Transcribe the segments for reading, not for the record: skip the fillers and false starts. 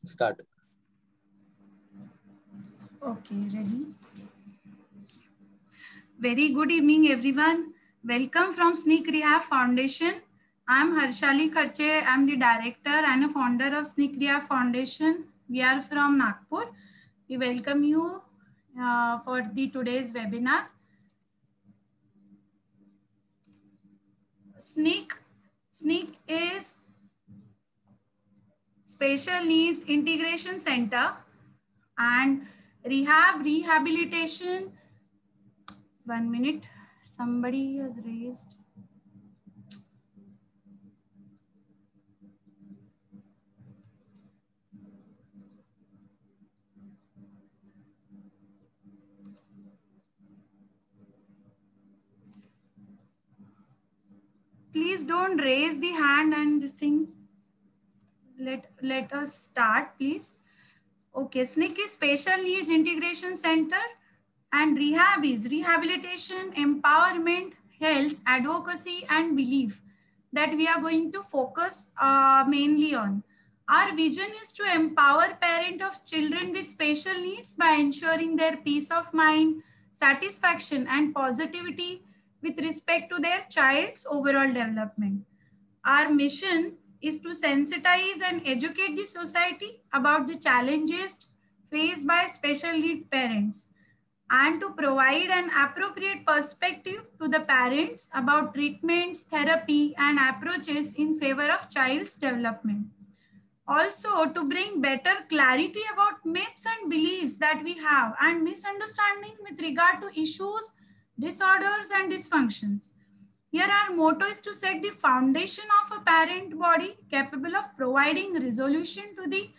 Start. Okay, ready? Very good evening, everyone. Welcome from Sneak Rehab Foundation. I'm Harshali Kharche. I'm the director and a founder of Sneak Rehab Foundation. We are from Nagpur. We welcome you for the today's webinar. Sneak is Special Needs Integration Center and rehabilitation. 1 minute, somebody has raised. Please don't raise the hand and this thing. Let us start, please. Okay, SNCC is Special Needs Integration Center and rehab is rehabilitation, empowerment, health, advocacy and belief that we are going to focus mainly on. Our vision is to empower parents of children with special needs by ensuring their peace of mind, satisfaction and positivity with respect to their child's overall development. Our mission is to sensitize and educate the society about the challenges faced by special need parents and to provide an appropriate perspective to the parents about treatments, therapy, and approaches in favor of child's development. Also, to bring better clarity about myths and beliefs that we have and misunderstanding with regard to issues, disorders, and dysfunctions. Here our motto is to set the foundation of a parent body capable of providing resolution to the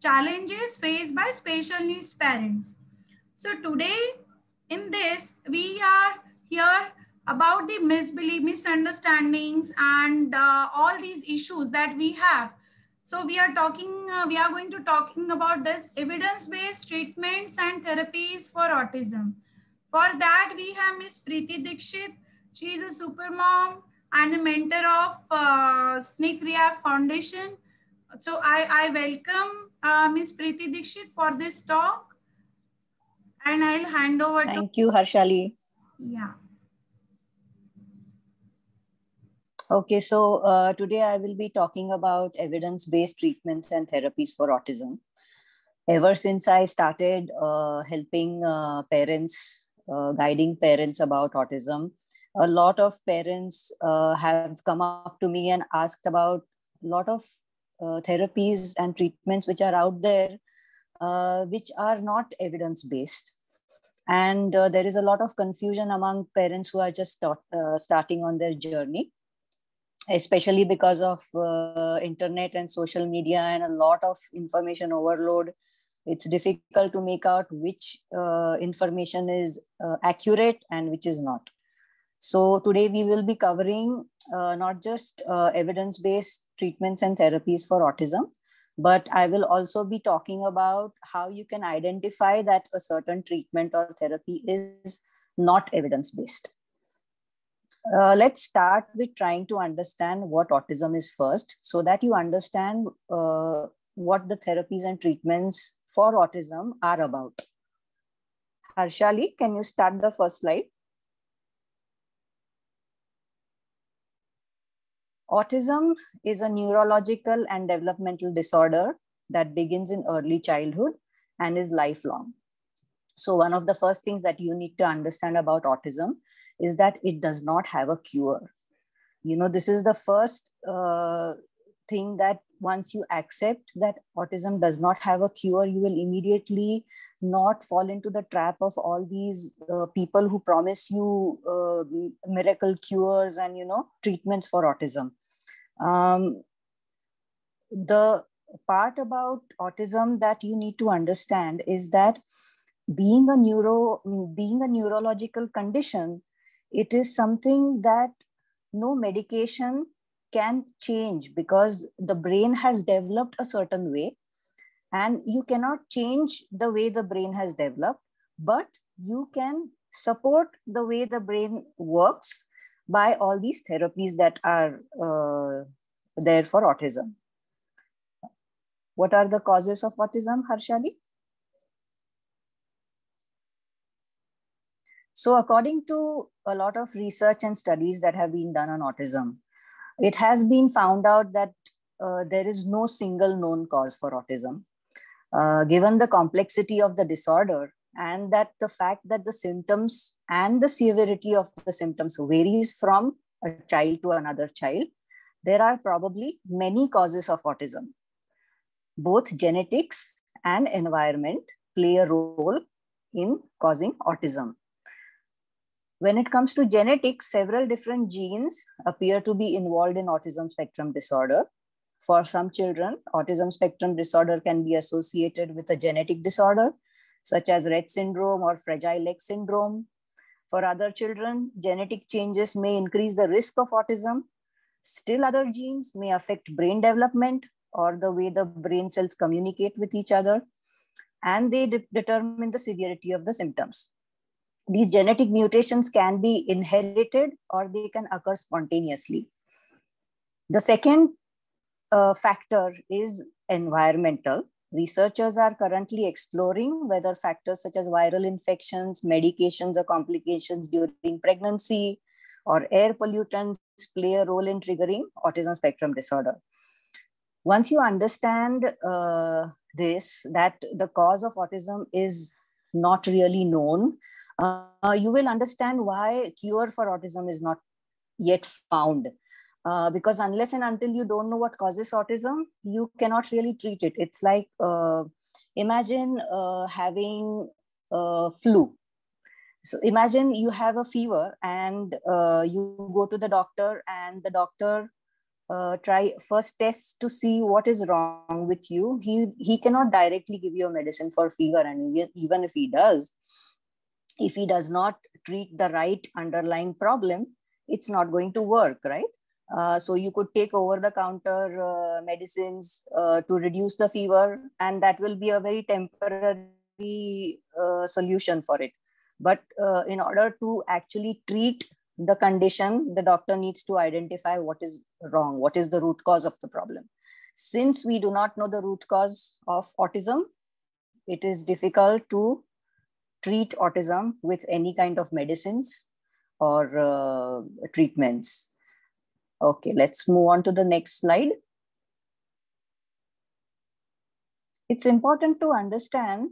challenges faced by special needs parents. So today in this, we are here about the misbelief, misunderstandings and all these issues that we have. So we are going to talking about this evidence-based treatments and therapies for autism. For that, we have Miss Preeti Dixit. She is a super mom and a mentor of Sneak Rehab Foundation. So I welcome Miss Preeti Dixit for this talk. And I'll hand over to... Thank you, Harshali. Yeah. Okay, so today I will be talking about evidence-based treatments and therapies for autism. Ever since I started helping parents, guiding parents about autism, a lot of parents have come up to me and asked about a lot of therapies and treatments which are out there, which are not evidence-based. And there is a lot of confusion among parents who are just starting on their journey, especially because of internet and social media and a lot of information overload. It's difficult to make out which information is accurate and which is not. So today we will be covering not just evidence-based treatments and therapies for autism, but I will also be talking about how you can identify that a certain treatment or therapy is not evidence-based. Let's start with trying to understand what autism is first, so that you understand what the therapies and treatments for autism are about. Harshali, can you start the first slide? Autism is a neurological and developmental disorder that begins in early childhood and is lifelong. So one of the first things that you need to understand about autism is that it does not have a cure. You know, this is the first thing that once you accept that autism does not have a cure, you will immediately not fall into the trap of all these people who promise you miracle cures and, you know, treatments for autism. The part about autism that you need to understand is that being a neurological condition, it is something that no medication can change, because the brain has developed a certain way and you cannot change the way the brain has developed, but you can support the way the brain works by all these therapies that are there for autism. What are the causes of autism, Harshali? So according to a lot of research and studies that have been done on autism, it has been found out that there is no single known cause for autism. Given the complexity of the disorder and that the fact that the symptoms and the severity of the symptoms varies from a child to another child, there are probably many causes of autism. Both genetics and environment play a role in causing autism. When it comes to genetics, several different genes appear to be involved in autism spectrum disorder. For some children, autism spectrum disorder can be associated with a genetic disorder, such as Rett syndrome or Fragile X syndrome. For other children, genetic changes may increase the risk of autism. Still, other genes may affect brain development or the way the brain cells communicate with each other, and they determine the severity of the symptoms. These genetic mutations can be inherited or they can occur spontaneously. The second factor is environmental. Researchers are currently exploring whether factors such as viral infections, medications, or complications during pregnancy, or air pollutants play a role in triggering autism spectrum disorder. Once you understand this, that the cause of autism is not really known, you will understand why cure for autism is not yet found. Because unless and until you don't know what causes autism, you cannot really treat it. It's like, imagine having flu. So imagine you have a fever and you go to the doctor, and the doctor try first test to see what is wrong with you. He cannot directly give you a medicine for fever, and even if he does, if he does not treat the right underlying problem, it's not going to work, right? So you could take over-the-counter medicines to reduce the fever, and that will be a very temporary solution for it. But in order to actually treat the condition, the doctor needs to identify what is wrong, what is the root cause of the problem. Since we do not know the root cause of autism, it is difficult to treat autism with any kind of medicines or treatments. Okay, let's move on to the next slide. It's important to understand.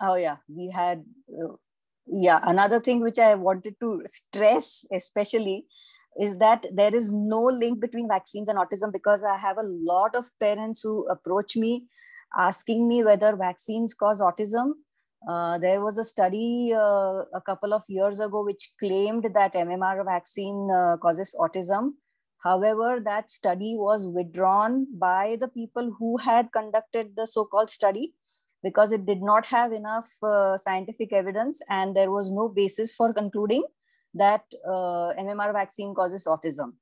Oh yeah, we had, another thing which I wanted to stress especially is that there is no link between vaccines and autism, because I have a lot of parents who approach me asking me whether vaccines cause autism. There was a study a couple of years ago which claimed that MMR vaccine causes autism. However, that study was withdrawn by the people who had conducted the so-called study, because it did not have enough scientific evidence, and there was no basis for concluding that MMR vaccine causes autism.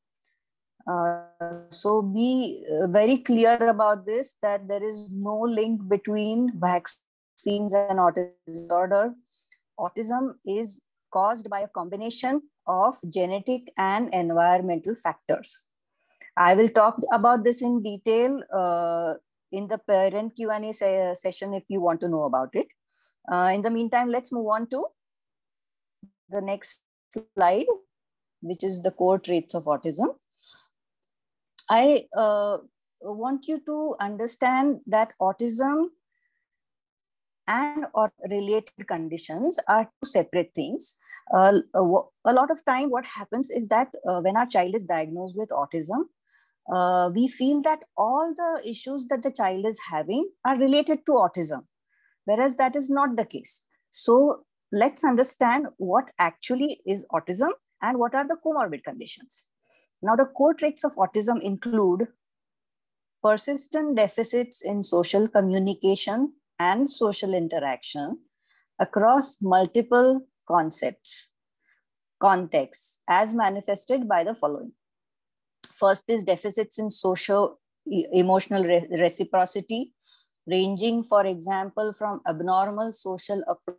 So be very clear about this, that there is no link between vaccines and autism disorder. Autism is caused by a combination of genetic and environmental factors. I will talk about this in detail in the parent Q&A session if you want to know about it. In the meantime, let's move on to the next slide, which is the core traits of autism. I want you to understand that autism and or related conditions are two separate things. A lot of time what happens is that when our child is diagnosed with autism, we feel that all the issues that the child is having are related to autism, whereas that is not the case. So let's understand what actually is autism and what are the comorbid conditions. Now, the core traits of autism include persistent deficits in social communication and social interaction across multiple contexts, as manifested by the following. First is deficits in social emotional reciprocity, ranging, for example, from abnormal social approach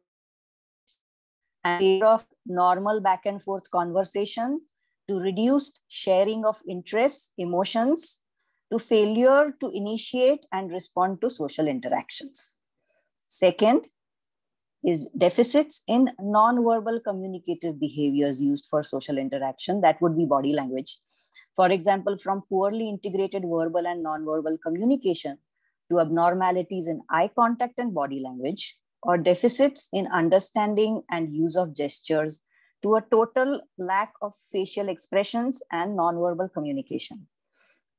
and fear of normal back and forth conversation to reduced sharing of interests, emotions, to failure to initiate and respond to social interactions. Second is deficits in non-verbal communicative behaviors used for social interaction. That would be body language. For example, from poorly integrated verbal and non-verbal communication to abnormalities in eye contact and body language, or deficits in understanding and use of gestures to a total lack of facial expressions and non-verbal communication.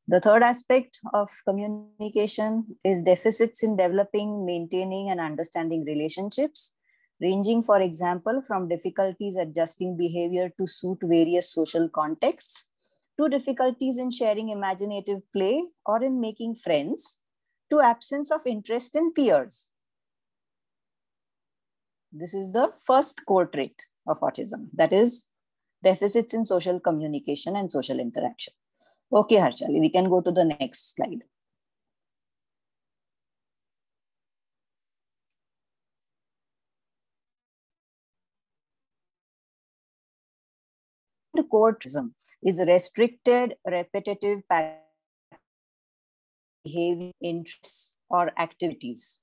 The third aspect of communication is deficits in developing, maintaining, and understanding relationships, ranging, for example, from difficulties adjusting behavior to suit various social contexts, to difficulties in sharing imaginative play or in making friends, to absence of interest in peers. This is the first core trait of autism, that is deficits in social communication and social interaction. Okay, Harshali, we can go to the next slide. The core autism is restricted, repetitive behavior, interests, or activities.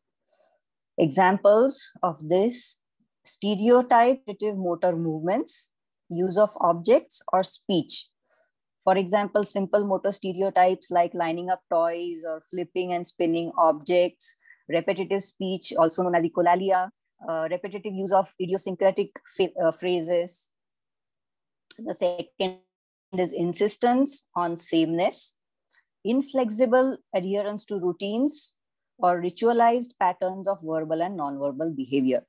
Examples of this: stereotyped motor movements, use of objects, or speech. For example, simple motor stereotypes like lining up toys or flipping and spinning objects, repetitive speech, also known as echolalia, repetitive use of idiosyncratic phrases. The second is insistence on sameness, inflexible adherence to routines, or ritualized patterns of verbal and nonverbal behavior.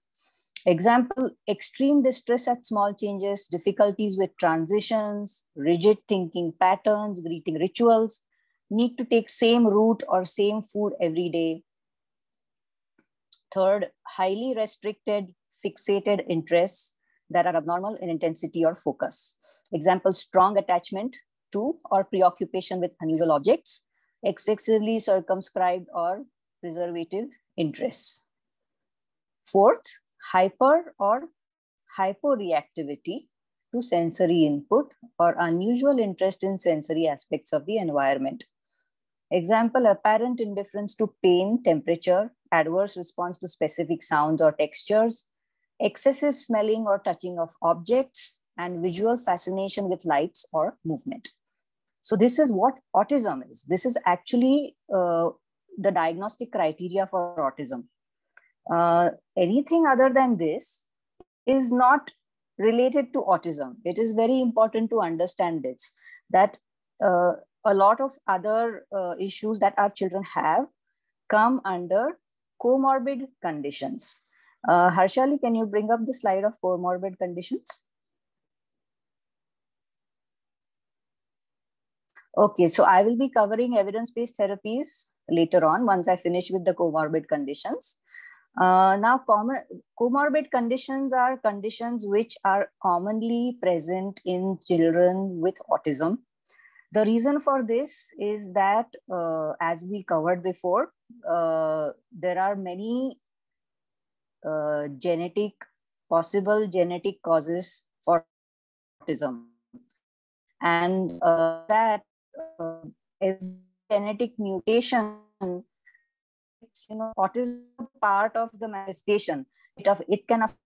Example, extreme distress at small changes, difficulties with transitions, rigid thinking patterns, greeting rituals, need to take same route or same food every day. Third, highly restricted, fixated interests that are abnormal in intensity or focus. Example, strong attachment to or preoccupation with unusual objects, excessively circumscribed or preservative interests. Fourth, hyper or hyporeactivity to sensory input or unusual interest in sensory aspects of the environment. Example, apparent indifference to pain, temperature, adverse response to specific sounds or textures, excessive smelling or touching of objects, and visual fascination with lights or movement. So this is what autism is. This is actually the diagnostic criteria for autism. Anything other than this is not related to autism. It is very important to understand this, that a lot of other issues that our children have come under comorbid conditions. Harshali, can you bring up the slide of comorbid conditions? Okay, so I will be covering evidence-based therapies later on once I finish with the comorbid conditions. Now, comorbid conditions are conditions which are commonly present in children with autism. The reason for this is that, as we covered before, there are many possible genetic causes for autism. And that every genetic mutation, autism is part of the manifestation. It can affect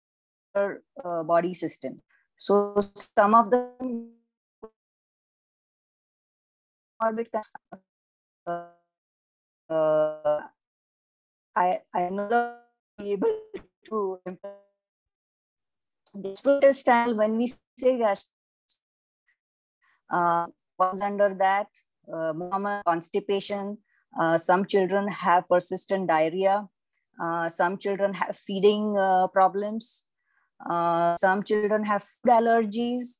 your body system. So some of the I'm not able to gastrointestinal. When we say comes under that, constipation. Some children have persistent diarrhea. Some children have feeding problems. Some children have food allergies.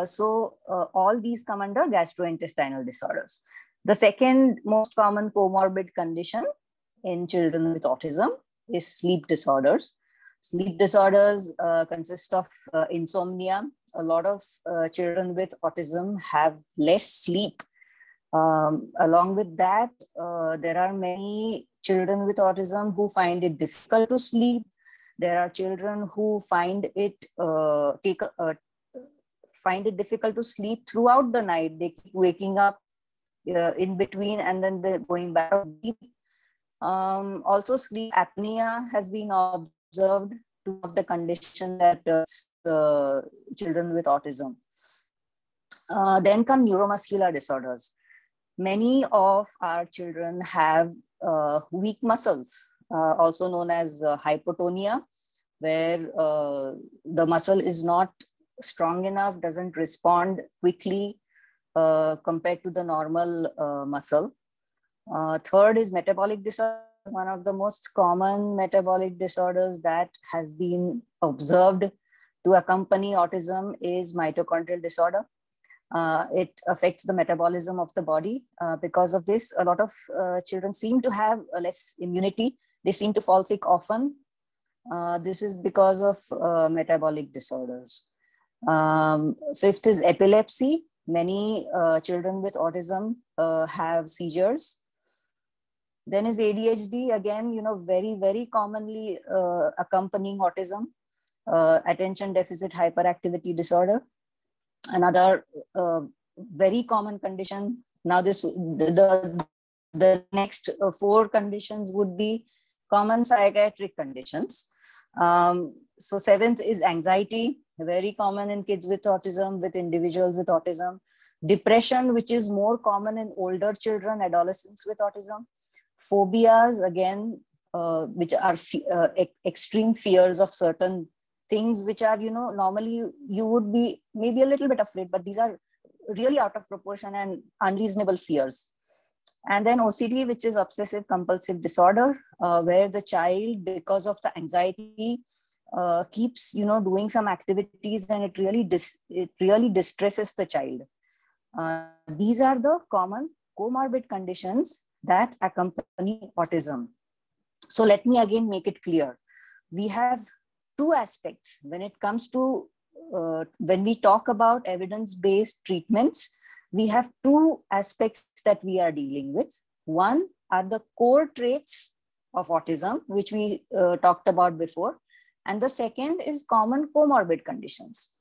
So all these come under gastrointestinal disorders. The second most common comorbid condition in children with autism is sleep disorders. Sleep disorders consist of insomnia. A lot of children with autism have less sleep. Along with that, there are many children with autism who find it difficult to sleep. There are children who find it difficult to sleep throughout the night. They keep waking up in between, and then the going back of deep. Also, sleep apnea has been observed to one of the conditions that children with autism. Then come neuromuscular disorders. Many of our children have weak muscles, also known as hypotonia, where the muscle is not strong enough, doesn't respond quickly compared to the normal muscle. Third is metabolic disorder. One of the most common metabolic disorders that has been observed to accompany autism is mitochondrial disorder. It affects the metabolism of the body. Because of this, a lot of children seem to have less immunity. They seem to fall sick often. This is because of metabolic disorders. Fifth is epilepsy. Many children with autism have seizures. Then is ADHD, again, very, very commonly accompanying autism, attention deficit hyperactivity disorder. Another very common condition. Now the next four conditions would be common psychiatric conditions. So seventh is anxiety, very common in kids with autism, with individuals with autism. Depression, which is more common in older children, adolescents with autism. Phobias, again, which are extreme fears of certain things, which are, normally you would be maybe a little bit afraid, but these are really out of proportion and unreasonable fears. And then OCD, which is obsessive compulsive disorder, where the child, because of the anxiety, keeps, doing some activities, and it really distresses the child. These are the common comorbid conditions that accompany autism. So let me again make it clear. We have two aspects when it comes to, when we talk about evidence-based treatments, we have two aspects that we are dealing with. One are the core traits of autism, which we talked about before. And the second is common comorbid conditions.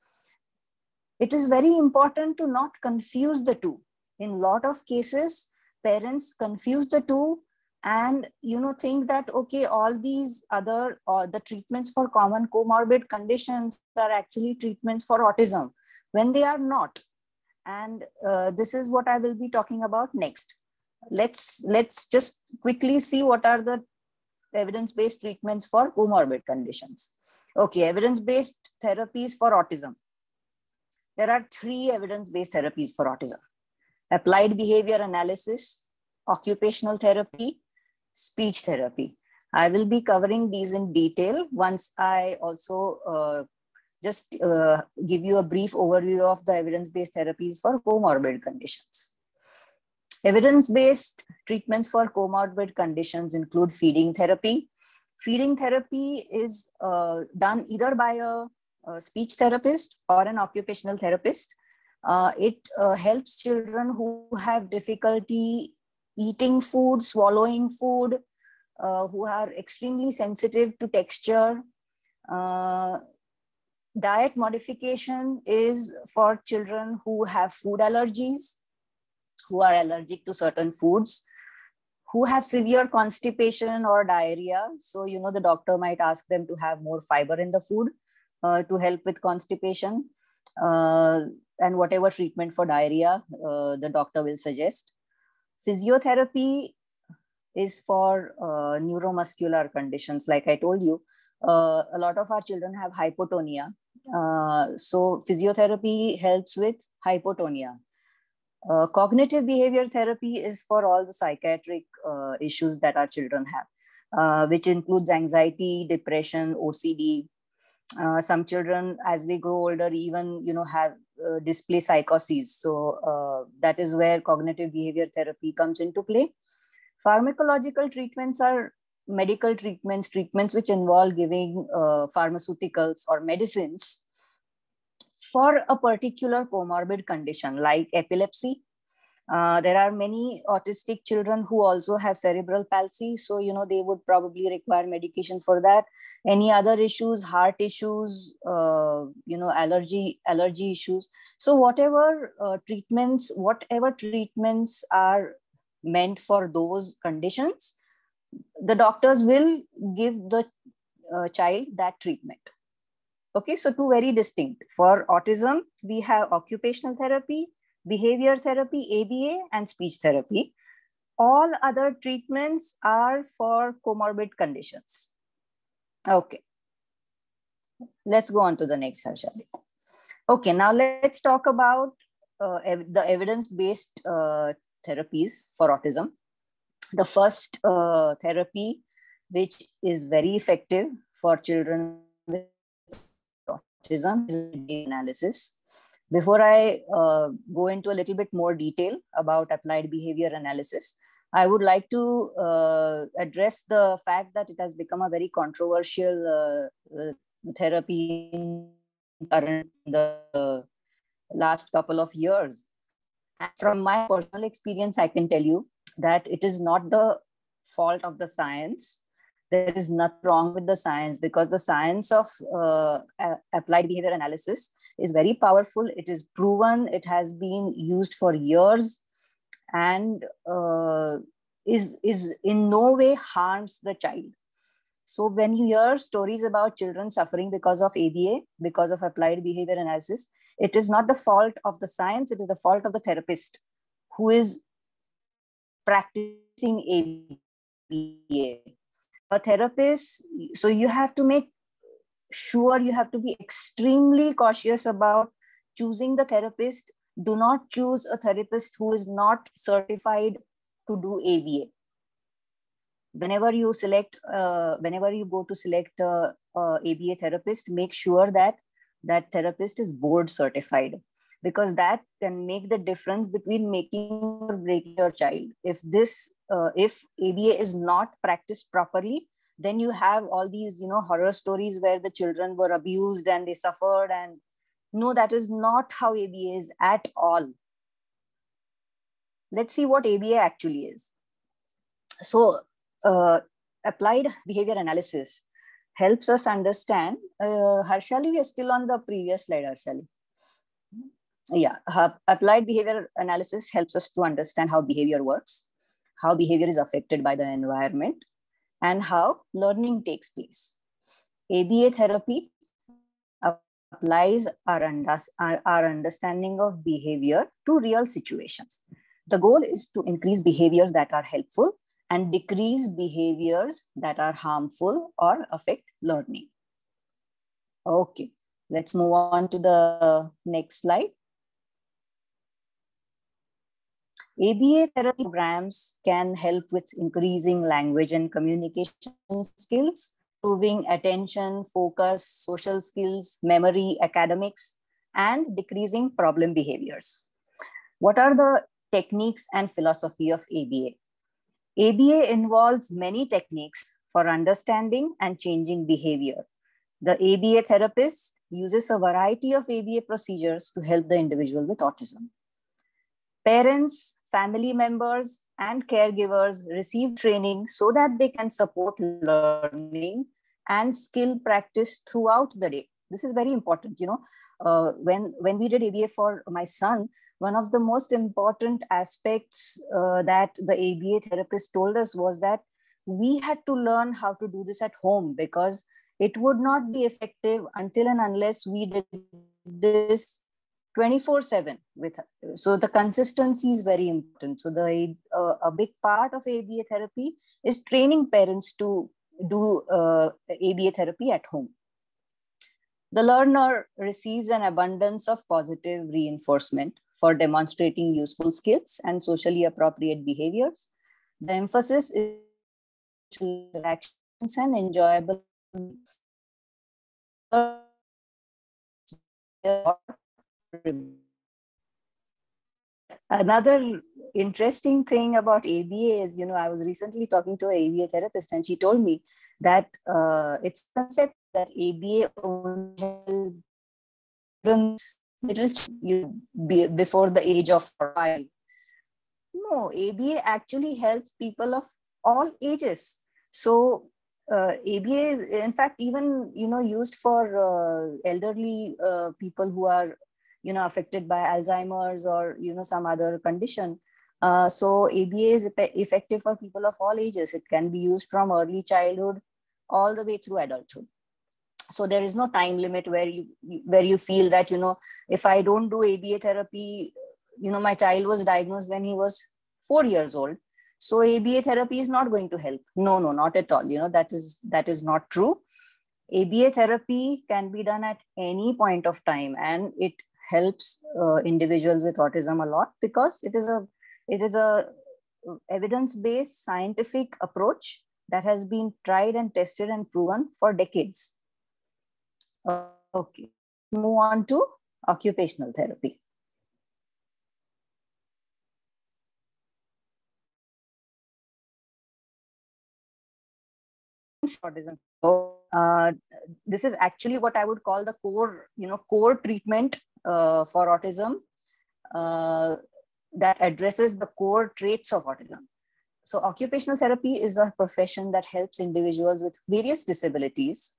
It is very important to not confuse the two. In a lot of cases, parents confuse the two and think that, okay, all these other the treatments for common comorbid conditions are actually treatments for autism, when they are not. And this is what I will be talking about next. Let's just quickly see what are the evidence-based treatments for comorbid conditions. Okay, evidence-based therapies for autism. There are three evidence-based therapies for autism: applied behavior analysis, occupational therapy, speech therapy. I will be covering these in detail once I also just give you a brief overview of the evidence-based therapies for comorbid conditions. Evidence-based treatments for comorbid conditions include feeding therapy. Feeding therapy is done either by a speech therapist or an occupational therapist. It helps children who have difficulty eating food, swallowing food, who are extremely sensitive to texture. Diet modification is for children who have food allergies, who are allergic to certain foods, who have severe constipation or diarrhea. So, the doctor might ask them to have more fiber in the food to help with constipation. And whatever treatment for diarrhea the doctor will suggest. Physiotherapy is for neuromuscular conditions. Like I told you, a lot of our children have hypotonia. So physiotherapy helps with hypotonia. Cognitive behavior therapy is for all the psychiatric issues that our children have, which includes anxiety, depression, OCD. Some children, as they grow older, even have display psychoses. So that is where cognitive behavior therapy comes into play. Pharmacological treatments are medical treatments which involve giving pharmaceuticals or medicines for a particular comorbid condition like epilepsy, There are many autistic children who also have cerebral palsy. So, they would probably require medication for that. Any other issues, heart issues, allergy issues. So whatever treatments are meant for those conditions, the doctors will give the child that treatment. Okay, so two very distinct. For autism, we have occupational therapy, behavior therapy, ABA, and speech therapy. All other treatments are for comorbid conditions. Okay, let's go on to the next, Harshali. Okay, now let's talk about the evidence-based therapies for autism. The first therapy, which is very effective for children with autism, is analysis. Before I go into a little bit more detail about applied behavior analysis, I would like to address the fact that it has become a very controversial therapy in the last couple of years. And from my personal experience, I can tell you that it is not the fault of the science. There is nothing wrong with the science, because the science of applied behavior analysis is very powerful. It is proven. It has been used for years, and is in no way harms the child. So when you hear stories about children suffering because of ABA, because of applied behavior analysis, it is not the fault of the science. It is the fault of the therapist who is practicing ABA. A therapist, so you have to make sure, you have to be extremely cautious about choosing the therapist. Do not choose a therapist who is not certified to do ABA. Whenever you go to select a ABA therapist, make sure that that therapist is board certified, because that can make the difference between making or breaking your child. If ABA is not practiced properly, then you have all these horror stories where the children were abused and they suffered. And no, that is not how ABA is at all. Let's see what ABA actually is. So applied behavior analysis helps us understand. Harshali, we are still on the previous slide, Harshali. Yeah, applied behavior analysis helps us to understand how behavior works, how behavior is affected by the environment, and how learning takes place. ABA therapy applies our understanding of behavior to real situations. The goal is to increase behaviors that are helpful and decrease behaviors that are harmful or affect learning. Okay, let's move on to the next slide. ABA therapy programs can help with increasing language and communication skills, improving attention, focus, social skills, memory, academics, and decreasing problem behaviors. What are the techniques and philosophy of ABA? ABA involves many techniques for understanding and changing behavior. The ABA therapist uses a variety of ABA procedures to help the individual with autism. Parents, family members, and caregivers receive training so that they can support learning and skill practice throughout the day. This is very important. When we did ABA for my son, one of the most important aspects that the ABA therapist told us was that we had to learn how to do this at home, because it would not be effective until and unless we did this 24/7 with her. So the consistency is very important. So a big part of ABA therapy is training parents to do ABA therapy at home. The learner receives an abundance of positive reinforcement for demonstrating useful skills and socially appropriate behaviors. The emphasis is actions and enjoyable. Another interesting thing about ABA is, I was recently talking to an ABA therapist, and she told me that it's a concept that ABA only helps little before the age of 5. No, ABA actually helps people of all ages. So ABA is in fact even, used for elderly people who are, affected by Alzheimer's or, some other condition. So ABA is effective for people of all ages. It can be used from early childhood all the way through adulthood. So there is no time limit where you feel that, if I don't do ABA therapy, my child was diagnosed when he was 4 years old, so ABA therapy is not going to help. No, not at all. That is not true. ABA therapy can be done at any point of time, and it helps individuals with autism a lot, because it is a evidence-based scientific approach that has been tried and tested and proven for decades. Okay, move on to occupational therapy. Autism. So, this is actually what I would call the core treatment for autism that addresses the core traits of autism. So occupational therapy is a profession that helps individuals with various disabilities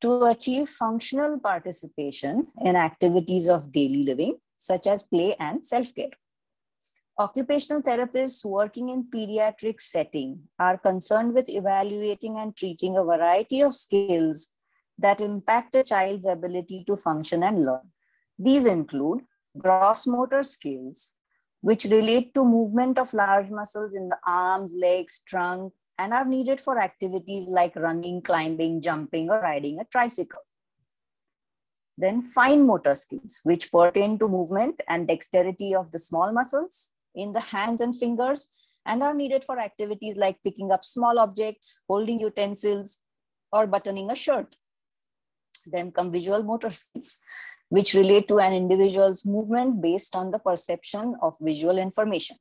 to achieve functional participation in activities of daily living, such as play and self-care. Occupational therapists working in pediatric setting are concerned with evaluating and treating a variety of skills that impact a child's ability to function and learn. These include gross motor skills, which relate to movement of large muscles in the arms, legs, trunk, and are needed for activities like running, climbing, jumping, or riding a tricycle. Then fine motor skills, which pertain to movement and dexterity of the small muscles in the hands and fingers, and are needed for activities like picking up small objects, holding utensils, or buttoning a shirt. Then come visual motor skills, which relate to an individual's movement based on the perception of visual information,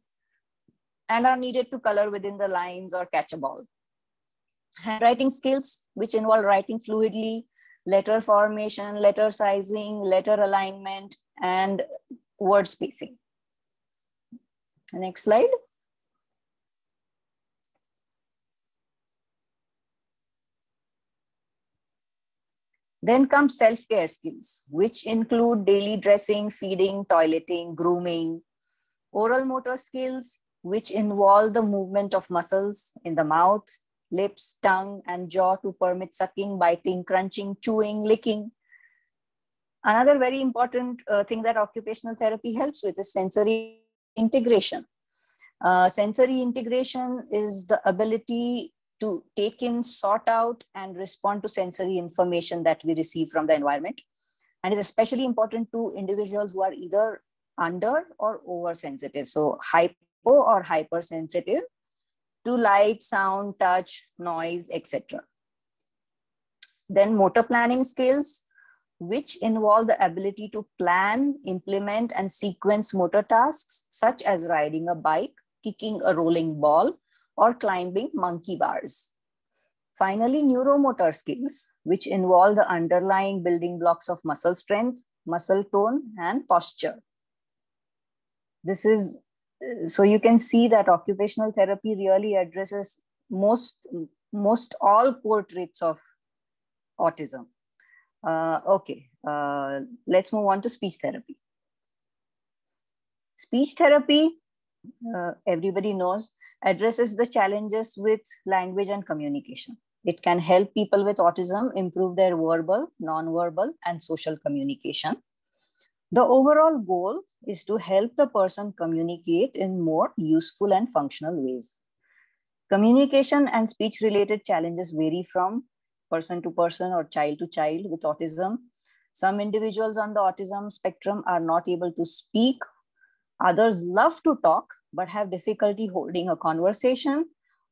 and are needed to color within the lines or catch a ball. Handwriting skills, which involve writing fluidly, letter formation, letter sizing, letter alignment, and word spacing. Next slide. Then come self-care skills, which include daily dressing, feeding, toileting, grooming. Oral motor skills, which involve the movement of muscles in the mouth, lips, tongue, and jaw to permit sucking, biting, crunching, chewing, licking. Another very important thing that occupational therapy helps with is sensory integration. Sensory integration is the ability to take in, sort out, and respond to sensory information that we receive from the environment, and is especially important to individuals who are either under or oversensitive, so hypo or hypersensitive to light, sound, touch, noise, etc. Then motor planning skills, which involve the ability to plan, implement, and sequence motor tasks, such as riding a bike, kicking a rolling ball, or climbing monkey bars. Finally, neuromotor skills, which involve the underlying building blocks of muscle strength, muscle tone, and posture. This is, so you can see that occupational therapy really addresses most all core traits of autism. Okay, let's move on to speech therapy. Speech therapy, everybody knows, addresses the challenges with language and communication. It can help people with autism improve their verbal, non-verbal, and social communication. The overall goal is to help the person communicate in more useful and functional ways. Communication and speech-related challenges vary from person to person or child to child with autism. Some individuals on the autism spectrum are not able to speak. Others love to talk, but have difficulty holding a conversation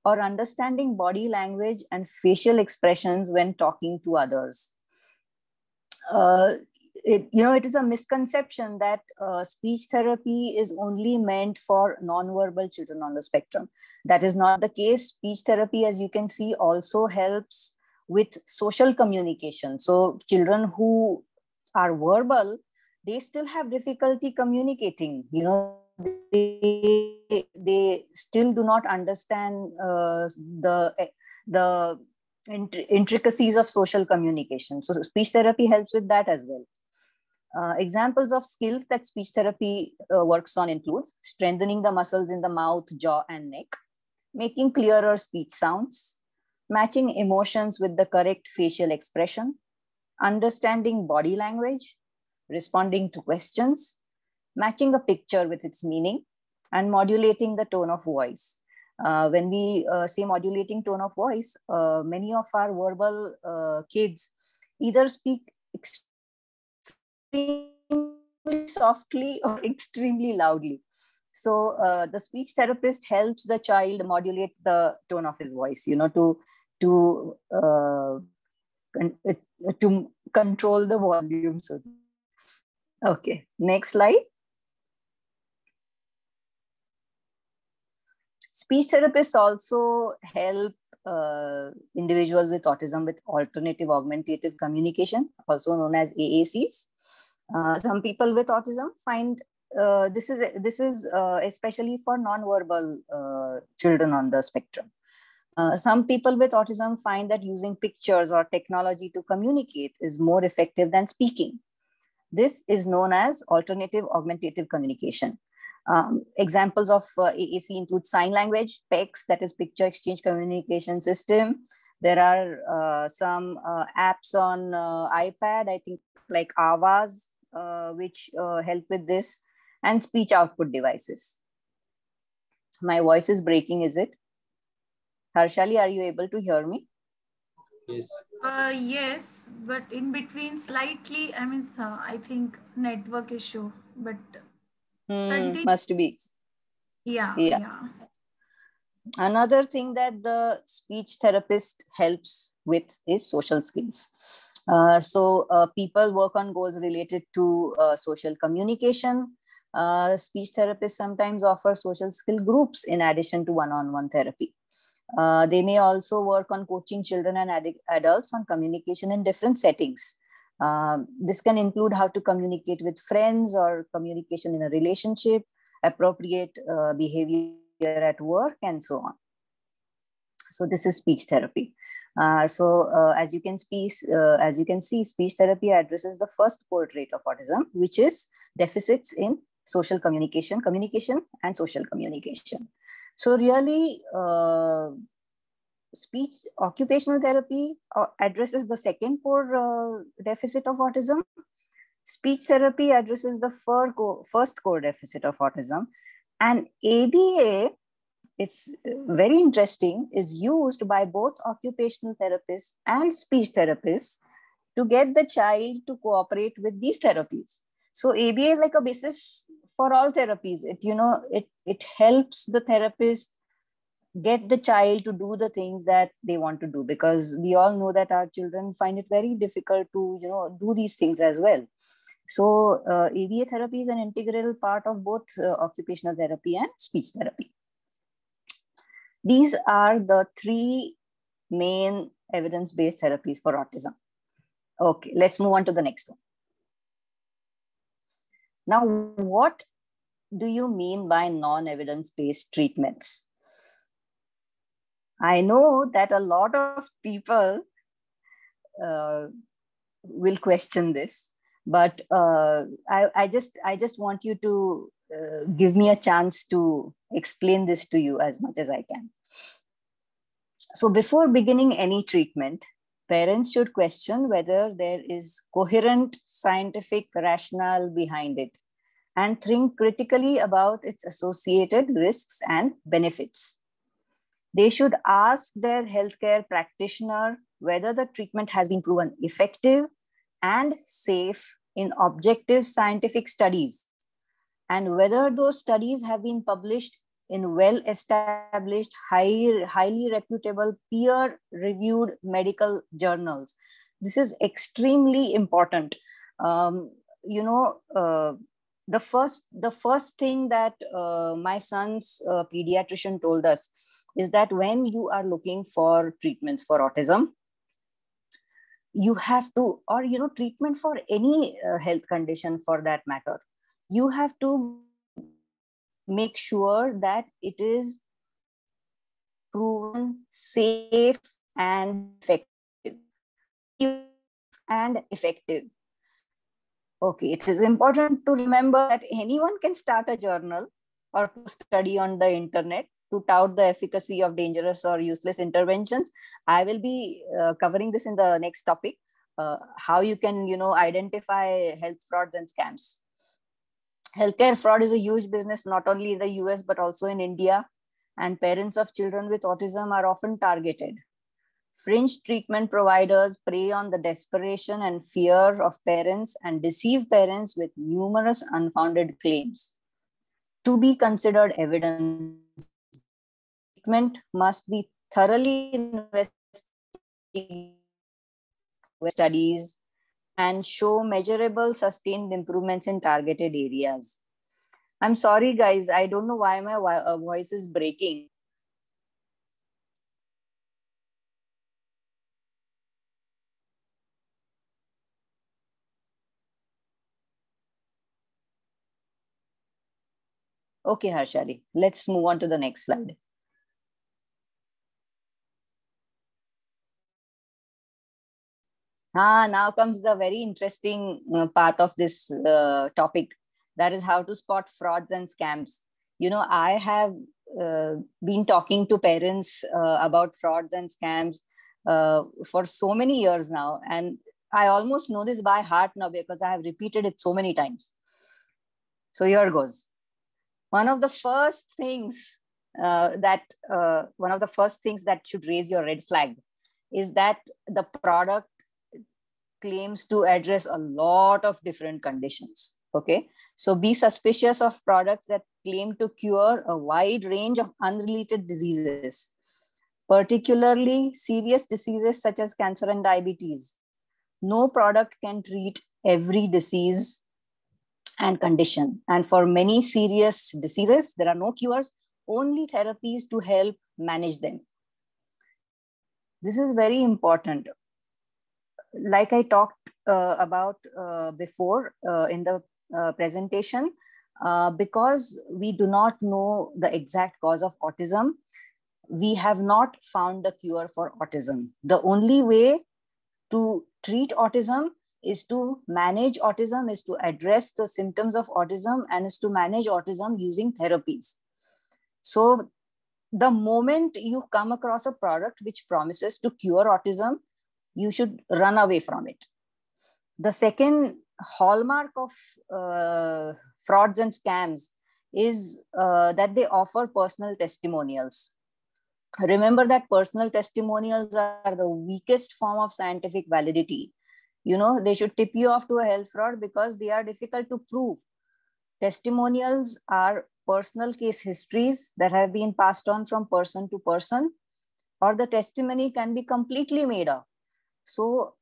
or understanding body language and facial expressions when talking to others. It is a misconception that speech therapy is only meant for non-verbal children on the spectrum. That is not the case. Speech therapy, as you can see, also helps with social communication. So children who are verbal, they still have difficulty communicating. they still do not understand the intricacies of social communication. So speech therapy helps with that as well. Examples of skills that speech therapy works on include strengthening the muscles in the mouth, jaw, and neck, making clearer speech sounds, matching emotions with the correct facial expression, understanding body language, responding to questions, matching a picture with its meaning, and modulating the tone of voice. When we say modulating tone of voice, many of our verbal kids either speak extremely softly or extremely loudly. So the speech therapist helps the child modulate the tone of his voice, to to control the volume. So, okay, next slide. Speech therapists also help individuals with autism with alternative augmentative communication, also known as AACs. Some people with autism find this is especially for non-verbal children on the spectrum. Some people with autism find that using pictures or technology to communicate is more effective than speaking. This is known as alternative augmentative communication. Examples of AAC include sign language, PECS, that is Picture Exchange Communication System. There are some apps on iPad, I think, like Avaz, which help with this, and speech output devices. My voice is breaking, is it? Harshali, are you able to hear me? Yes. Yes, but in between slightly, I think network issue, but continue. Must be. Yeah, Yeah. yeah. Another thing that the speech therapist helps with is social skills. So people work on goals related to social communication. Speech therapists sometimes offer social skill groups in addition to one-on-one therapy. They may also work on coaching children and adults on communication in different settings. This can include how to communicate with friends or communication in a relationship, appropriate behavior at work, and so on. So this is speech therapy. As you can see, speech therapy addresses the first core trait of autism, which is deficits in social communication and social communication. So really, speech occupational therapy addresses the second core deficit of autism. Speech therapy addresses the first core deficit of autism. And ABA, it's very interesting, is used by both occupational therapists and speech therapists to get the child to cooperate with these therapies. So ABA is like a basis for all therapies. It helps the therapist get the child to do the things that they want to do, because we all know that our children find it very difficult to do these things as well. So ABA therapy is an integral part of both occupational therapy and speech therapy. These are the three main evidence-based therapies for autism. Okay, let's move on to the next one. Now, what do you mean by non-evidence-based treatments? I know that a lot of people will question this, but I just want you to give me a chance to explain this to you as much as I can. So before beginning any treatment, parents should question whether there is coherent scientific rationale behind it and think critically about its associated risks and benefits. They should ask their healthcare practitioner whether the treatment has been proven effective and safe in objective scientific studies, and whether those studies have been published in well-established, highly reputable, peer-reviewed medical journals. This is extremely important. The first thing that my son's pediatrician told us is that when you are looking for treatments for autism, you have to, or treatment for any health condition for that matter, you have to make sure that it is proven safe and effective. And effective. Okay, it is important to remember that anyone can start a journal or post study on the internet to tout the efficacy of dangerous or useless interventions. I will be covering this in the next topic, how you can, identify health frauds and scams. Healthcare fraud is a huge business, not only in the US, but also in India. And parents of children with autism are often targeted. Fringe treatment providers prey on the desperation and fear of parents and deceive parents with numerous unfounded claims. To be considered evidence, treatment must be thoroughly investigated, studies, and show measurable, sustained improvements in targeted areas. I'm sorry, guys. I don't know why my voice is breaking. Okay, Harshali, let's move on to the next slide. Now comes the very interesting part of this topic. That is how to spot frauds and scams. I have been talking to parents about frauds and scams for so many years now. And I almost know this by heart now because I have repeated it so many times. So here goes. One of the first things that should raise your red flag is that the product claims to address a lot of different conditions. Okay, so be suspicious of products that claim to cure a wide range of unrelated diseases, particularly serious diseases such as cancer and diabetes. No product can treat every disease and condition. And for many serious diseases, there are no cures, only therapies to help manage them. This is very important. Like I talked about before in the presentation, because we do not know the exact cause of autism, we have not found the cure for autism. The only way to treat autism is to manage autism, is to address the symptoms of autism, and is to manage autism using therapies. So the moment you come across a product which promises to cure autism, you should run away from it. The second hallmark of frauds and scams is that they offer personal testimonials. Remember that personal testimonials are the weakest form of scientific validity. They should tip you off to a health fraud because they are difficult to prove. Testimonials are personal case histories that have been passed on from person to person, or the testimony can be completely made up. So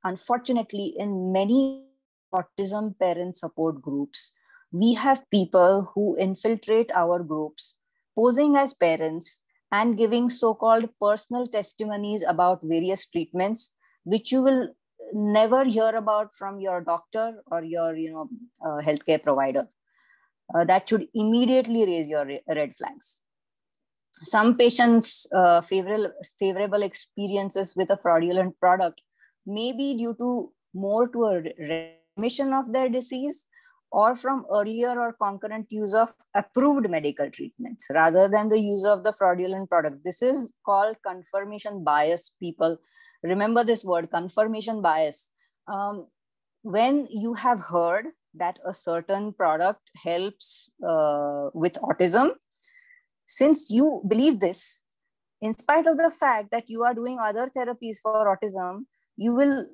unfortunately, in many autism parent support groups, we have people who infiltrate our groups, posing as parents and giving so-called personal testimonies about various treatments, which you will never hear about from your doctor or your healthcare provider. That should immediately raise your red flags. Some patients' favorable experiences with a fraudulent product may be due to a remission of their disease or from earlier or concurrent use of approved medical treatments rather than the use of the fraudulent product. This is called confirmation bias, people. Remember this word, confirmation bias. When you have heard that a certain product helps with autism, since you believe this, in spite of the fact that you are doing other therapies for autism, you will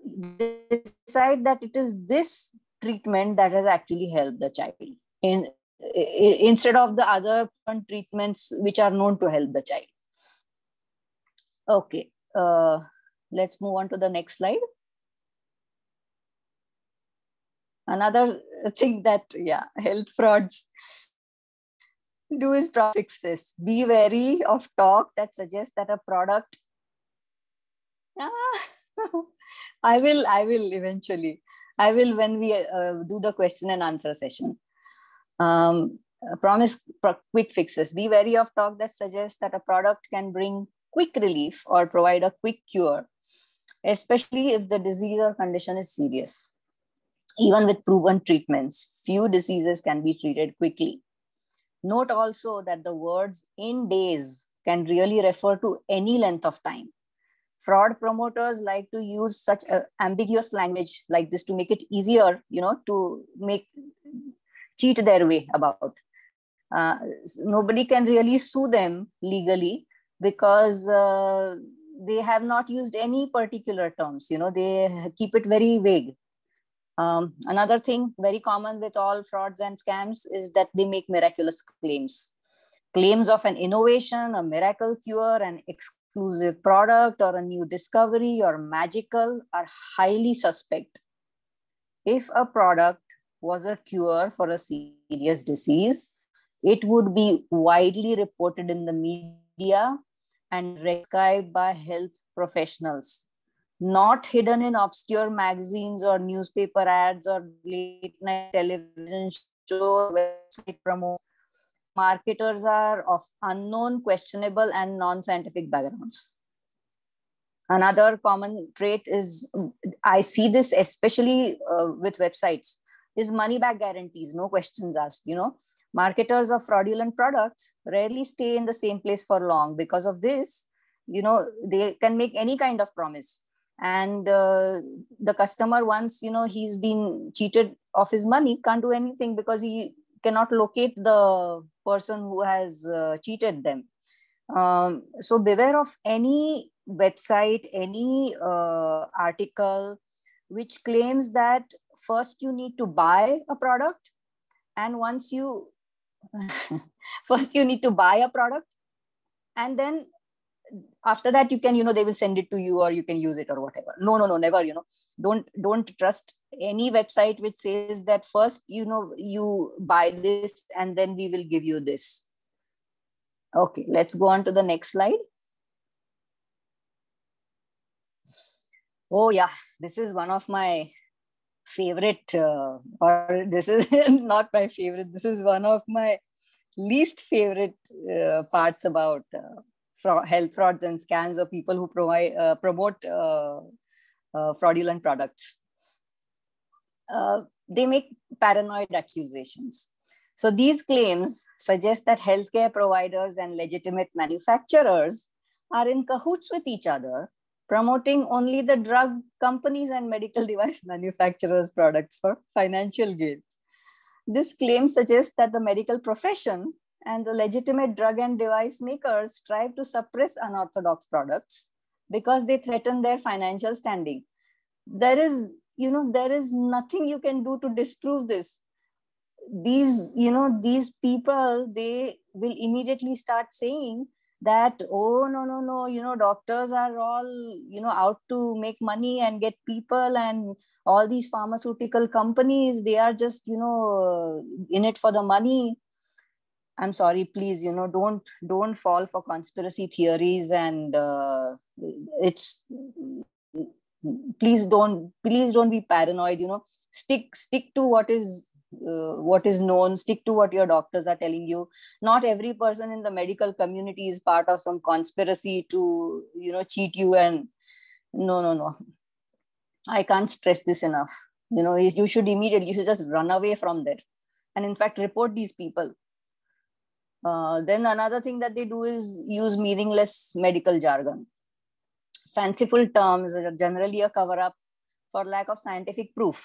decide that it is this treatment that has actually helped the child instead of the other treatments which are known to help the child. Okay, let's move on to the next slide. Another thing that, health frauds do is product fixes. Be wary of talk that suggests that a product. I will eventually. I will when we do the question and answer session. Promise quick fixes. Be wary of talk that suggests that a product can bring quick relief or provide a quick cure, especially if the disease or condition is serious. Even with proven treatments, few diseases can be treated quickly. Note also that the words in days can really refer to any length of time. Fraud promoters like to use such ambiguous language like this to make it easier, to cheat their way about. Nobody can really sue them legally because they have not used any particular terms. They keep it very vague. Another thing very common with all frauds and scams is that they make miraculous claims. Claims of an innovation, a miracle cure, an exclusive product, or a new discovery or magical are highly suspect. If a product was a cure for a serious disease, it would be widely reported in the media and described by health professionals, not hidden in obscure magazines or newspaper ads or late night television shows, website promos. Marketers are of unknown, questionable, and non-scientific backgrounds. Another common trait is, I see this especially with websites, is money back guarantees, no questions asked. Marketers of fraudulent products rarely stay in the same place for long. Because of this, they can make any kind of promise. And the customer, once, he's been cheated of his money, can't do anything because he cannot locate the person who has cheated them. So beware of any website, any article which claims that first you need to buy a product, and once you first you need to buy a product, and then after that you can, they will send it to you or you can use it or whatever. No, never. Don't trust any website which says that first, you buy this and then we will give you this. Okay, let's go on to the next slide. Oh yeah, this is one of my favorite, or this is not my favorite, this is one of my least favorite parts about health frauds and scams, or people who promote fraudulent products. They make paranoid accusations. So these claims suggest that healthcare providers and legitimate manufacturers are in cahoots with each other, promoting only the drug companies and medical device manufacturers' products for financial gains. This claim suggests that the medical profession and the legitimate drug and device makers strive to suppress unorthodox products because they threaten their financial standing. There is nothing you can do to disprove this. These people, they will immediately start saying that, oh, no, doctors are all, out to make money and get people, and all these pharmaceutical companies, they are just, in it for the money. I'm sorry, please, don't fall for conspiracy theories, and please don't be paranoid. Stick to what is known. Stick to what your doctors are telling you. Not every person in the medical community is part of some conspiracy to cheat you. And no, I can't stress this enough. You should just run away from that, and in fact report these people. Then another thing that they do is use meaningless medical jargon. Fanciful terms are generally a cover-up for lack of scientific proof.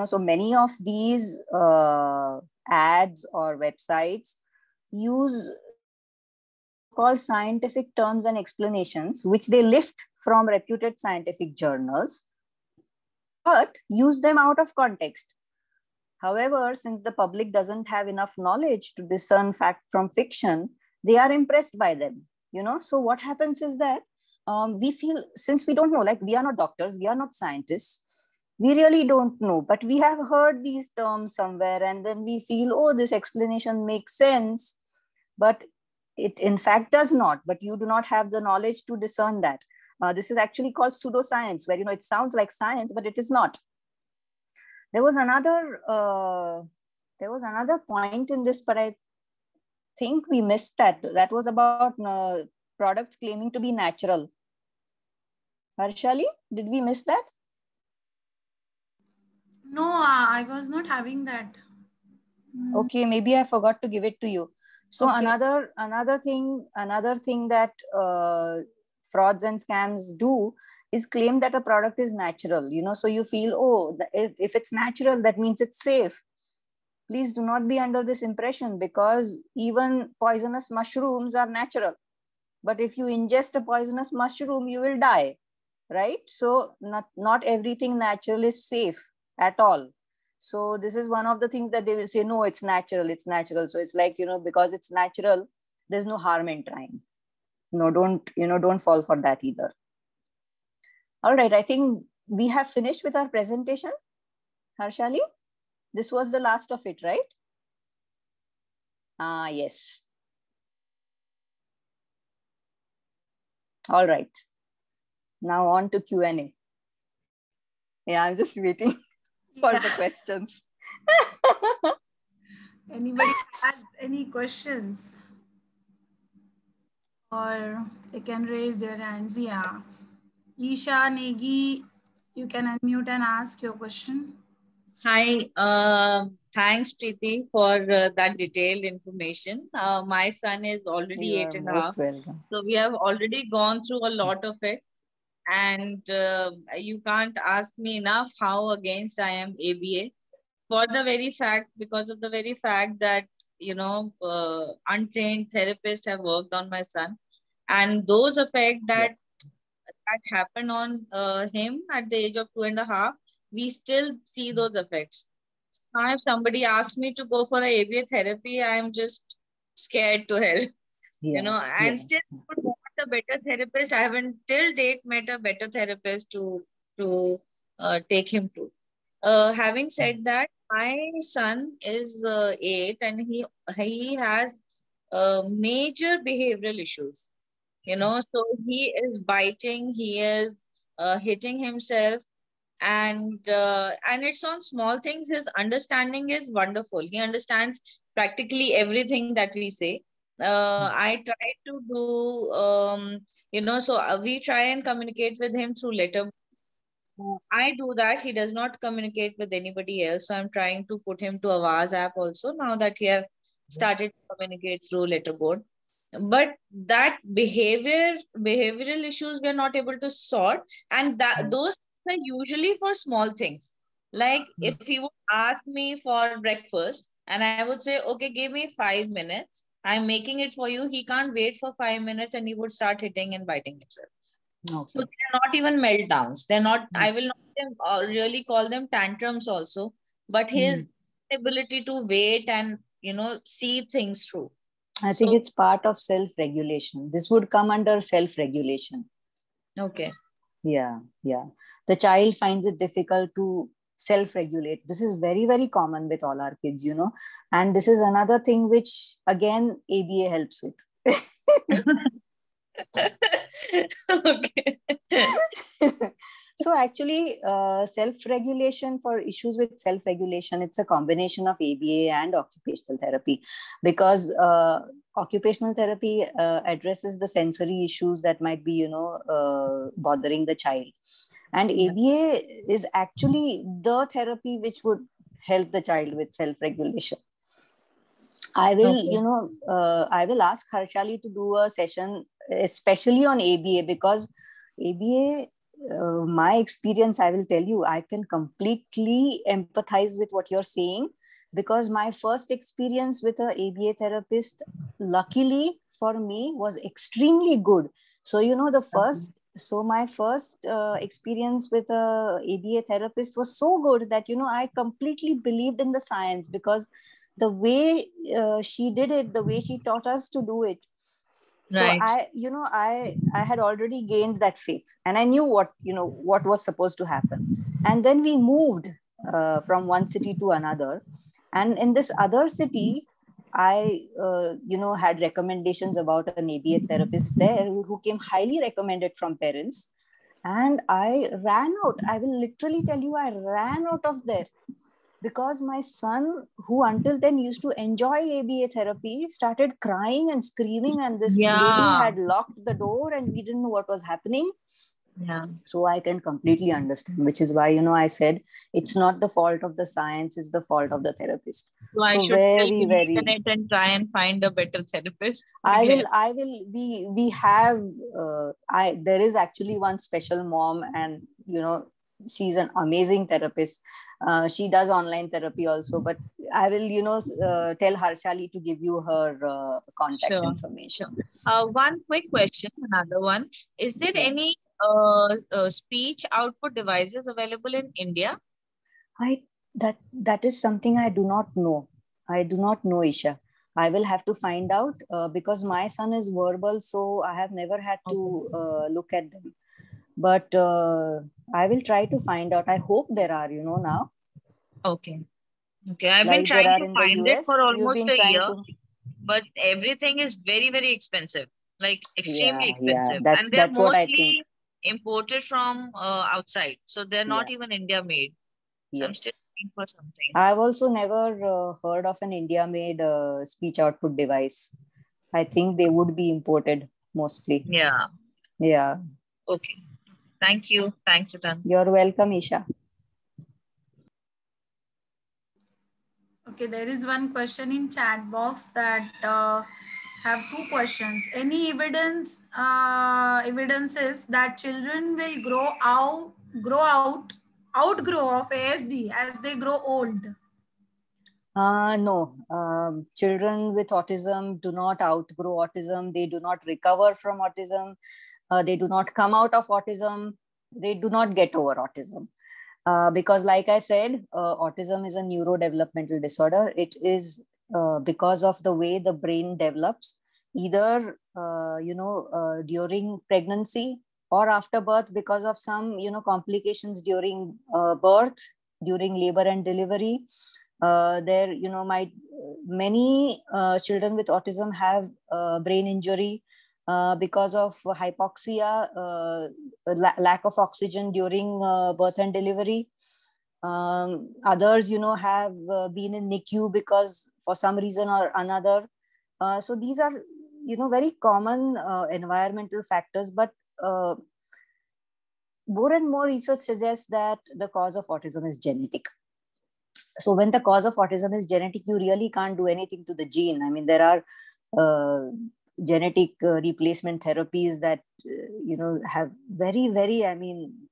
So many of these ads or websites use called scientific terms and explanations, which they lift from reputed scientific journals, but use them out of context. However, since the public doesn't have enough knowledge to discern fact from fiction, they are impressed by them. So what happens is that we feel, since we don't know, like, we are not doctors, we are not scientists, we really don't know, but we have heard these terms somewhere, and then we feel, oh, this explanation makes sense, but it in fact does not. But you do not have the knowledge to discern that. This is actually called pseudoscience, where it sounds like science, but it is not. There was there was another point in this, but I think we missed that. That was about products claiming to be natural. Harshali, did we miss that? No, I was not having that. Okay, maybe I forgot to give it to you. So Okay. another thing that frauds and scams do is claim that a product is natural. You know, so you feel, oh, if it's natural, that means it's safe. Please do not be under this impression, because even poisonous mushrooms are natural. But if you ingest a poisonous mushroom, you will die, right? So not everything natural is safe at all. So this is one of the things that they will say, no, it's natural, it's natural. So it's like, you know, because it's natural, there's no harm in trying. No, don't fall for that either. All right, I think we have finished with our presentation. Harshali, this was the last of it, right? Yes. All right. Now on to Q&A. Yeah, I'm just waiting for the questions. Anybody has any questions? Or they can raise their hands. Yeah. Isha, Negi, you can unmute and ask your question. Hi, thanks Preeti for that detailed information. My son is already 8.5. Welcome. So we have already gone through a lot of it. And you can't ask me enough how against I am ABA, for the very fact, because of the very fact that, untrained therapists have worked on my son. And those effects that happened on him at the age of 2.5, we still see those effects. Now, if somebody asks me to go for a ABA therapy, I'm just scared to hell. And still would want a better therapist. I haven't till date met a better therapist to take him to. Having said that, my son is 8 and he has major behavioral issues. So he is biting, he is hitting himself, and it's on small things. His understanding is wonderful. He understands practically everything that we say. I try to do, so we try and communicate with him through letter. I do that. He does not communicate with anybody else. So I'm trying to put him to Avaz app also, now that he have started to communicate through letterboard. But that behavioral issues we're not able to sort, and that those are usually for small things. Like if he would ask me for breakfast and I would say, okay, give me 5 minutes, I'm making it for you. He can't wait for 5 minutes and he would start hitting and biting himself. Okay. So they're not even meltdowns. They're not, I will not really call them tantrums also, but his ability to wait and, see things through. I think it's part of self-regulation. This would come under self-regulation. Okay. Yeah. The child finds it difficult to self-regulate. This is very, very common with all our kids, and this is another thing which, again, ABA helps with. Okay. So actually, self-regulation, for issues with self-regulation, it's a combination of ABA and occupational therapy, because occupational therapy addresses the sensory issues that might be, bothering the child. And ABA is actually the therapy which would help the child with self-regulation. I will, I will ask Harshali to do a session, especially on ABA, because ABA, my experience, I will tell you, I can completely empathize with what you're saying, because my first experience with an ABA therapist, luckily for me, was extremely good. So, my first experience with a ABA therapist was so good that, I completely believed in the science, because the way she did it, the way she taught us to do it. So right. I had already gained that faith, and I knew what was supposed to happen. And then we moved from one city to another, and in this other city, I had recommendations about an ABA therapist there who came highly recommended from parents, and I ran out. I will literally tell you, I ran out of there, because my son, who until then used to enjoy ABA therapy, started crying and screaming, and this lady had locked the door and we didn't know what was happening. Yeah. So I can completely understand, which is why, I said it's not the fault of the science, it's the fault of the therapist. So I should very, very and try and find a better therapist. We have, there is actually one special mom, and, she's an amazing therapist. She does online therapy also, but I will, tell Harshali to give you her contact information. Sure. One quick question, another one. Is there any speech output devices available in India? That is something I do not know. I do not know, Isha. I will have to find out because my son is verbal, so I have never had to look at them. But I will try to find out. I hope there are, now. Okay. I've been trying to find it for almost a year, but everything is very, very expensive, like extremely expensive. And they're mostly imported from outside. So they're not even India made. So I'm still looking for something. I've also never heard of an India-made speech output device. I think they would be imported mostly. Yeah. Okay. Thank you. Thanks, Atan. You're welcome, Isha. Okay, there is one question in chat box that have two questions. Any evidences that children will outgrow of ASD as they grow old? No. Children with autism do not outgrow autism. They do not recover from autism. They do not come out of autism. They do not get over autism. Because like I said, autism is a neurodevelopmental disorder. It is because of the way the brain develops, either, during pregnancy or after birth, because of some, complications during birth, during labor and delivery. There, many children with autism have brain injury because of hypoxia, lack of oxygen during birth and delivery. Others, have been in NICU because for some reason or another. So these are, very common environmental factors, but more and more research suggests that the cause of autism is genetic. So when the cause of autism is genetic, you really can't do anything to the gene. I mean, there are genetic replacement therapies that, have very, very,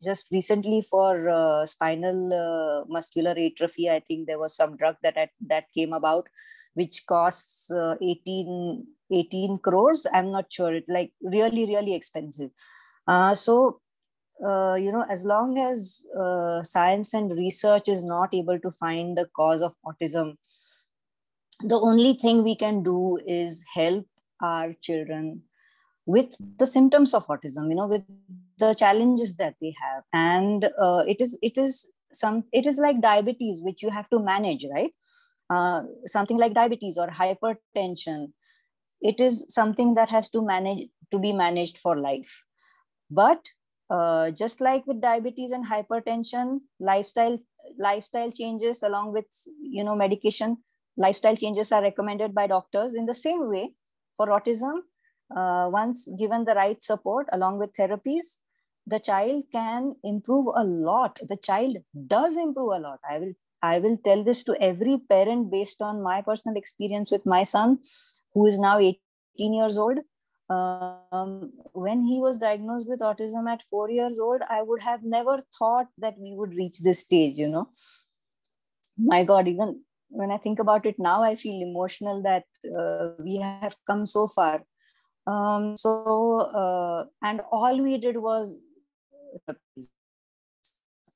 just recently for spinal muscular atrophy, I think there was some drug that came about, which costs 18 crores. I'm not sure. It's like really, really expensive. As long as science and research is not able to find the cause of autism, the only thing we can do is help our children with the symptoms of autism, with the challenges that they have. And it is like diabetes, which you have to manage, right? Something like diabetes or hypertension, it is something that has to be managed for life. But just like with diabetes and hypertension, lifestyle changes along with, medication, lifestyle changes are recommended by doctors. In the same way, for autism, once given the right support along with therapies, the child can improve a lot. The child does improve a lot. I will tell this to every parent based on my personal experience with my son, who is now 18 years old. When he was diagnosed with autism at 4 years old, I would have never thought that we would reach this stage, My God, even when I think about it now, I feel emotional that we have come so far. And all we did was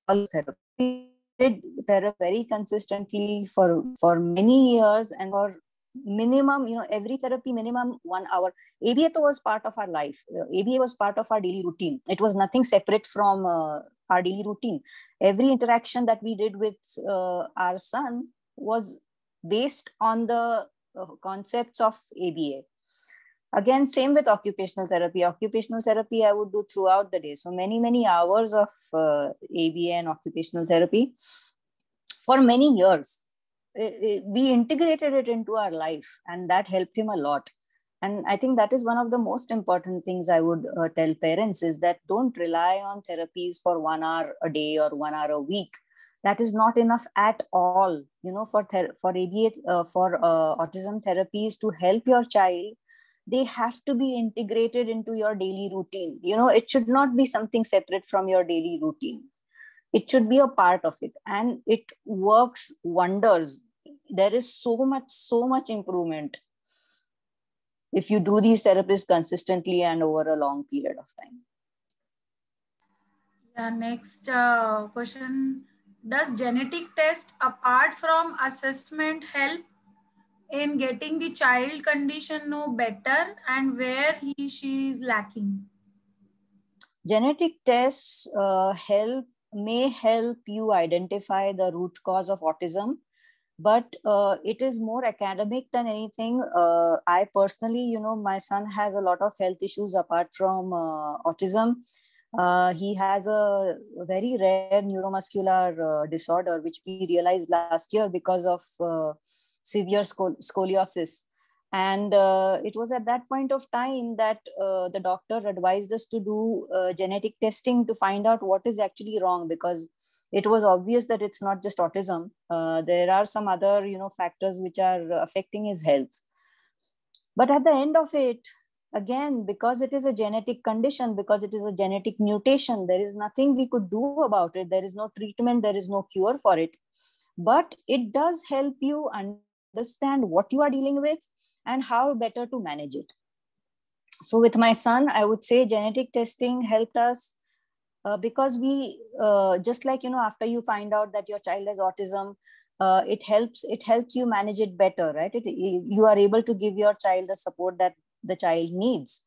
therapy. Did therapy very consistently for many years, and for minimum, every therapy minimum 1 hour. ABA was part of our life. ABA was part of our daily routine. It was nothing separate from our daily routine. Every interaction that we did with our son was based on the concepts of ABA. Again, same with occupational therapy. Occupational therapy I would do throughout the day. So many, many hours of ABA and occupational therapy for many years. We integrated it into our life, and that helped him a lot. And I think that is one of the most important things I would tell parents, is that don't rely on therapies for 1 hour a day or 1 hour a week. That is not enough at all. For ABA, for autism therapies to help your child, they have to be integrated into your daily routine. It should not be something separate from your daily routine. It should be a part of it, and it works wonders. There is so much improvement if you do these therapies consistently and over a long period of time. Yeah, next question. Does genetic test apart from assessment help in getting the child condition know better and where she is lacking? Genetic tests may help you identify the root cause of autism, but it is more academic than anything. I personally, my son has a lot of health issues apart from autism. He has a very rare neuromuscular disorder, which we realized last year because of severe scoliosis. And it was at that point of time that the doctor advised us to do genetic testing to find out what is actually wrong, because it was obvious that it's not just autism. There are some other, factors which are affecting his health. But at the end of it, again, because it is a genetic condition, because it is a genetic mutation, there is nothing we could do about it. There is no treatment, there is no cure for it. But it does help you understand what you are dealing with and how better to manage it. So with my son, I would say genetic testing helped us because we, just like, after you find out that your child has autism, it helps you manage it better, right? You are able to give your child the support that the child needs.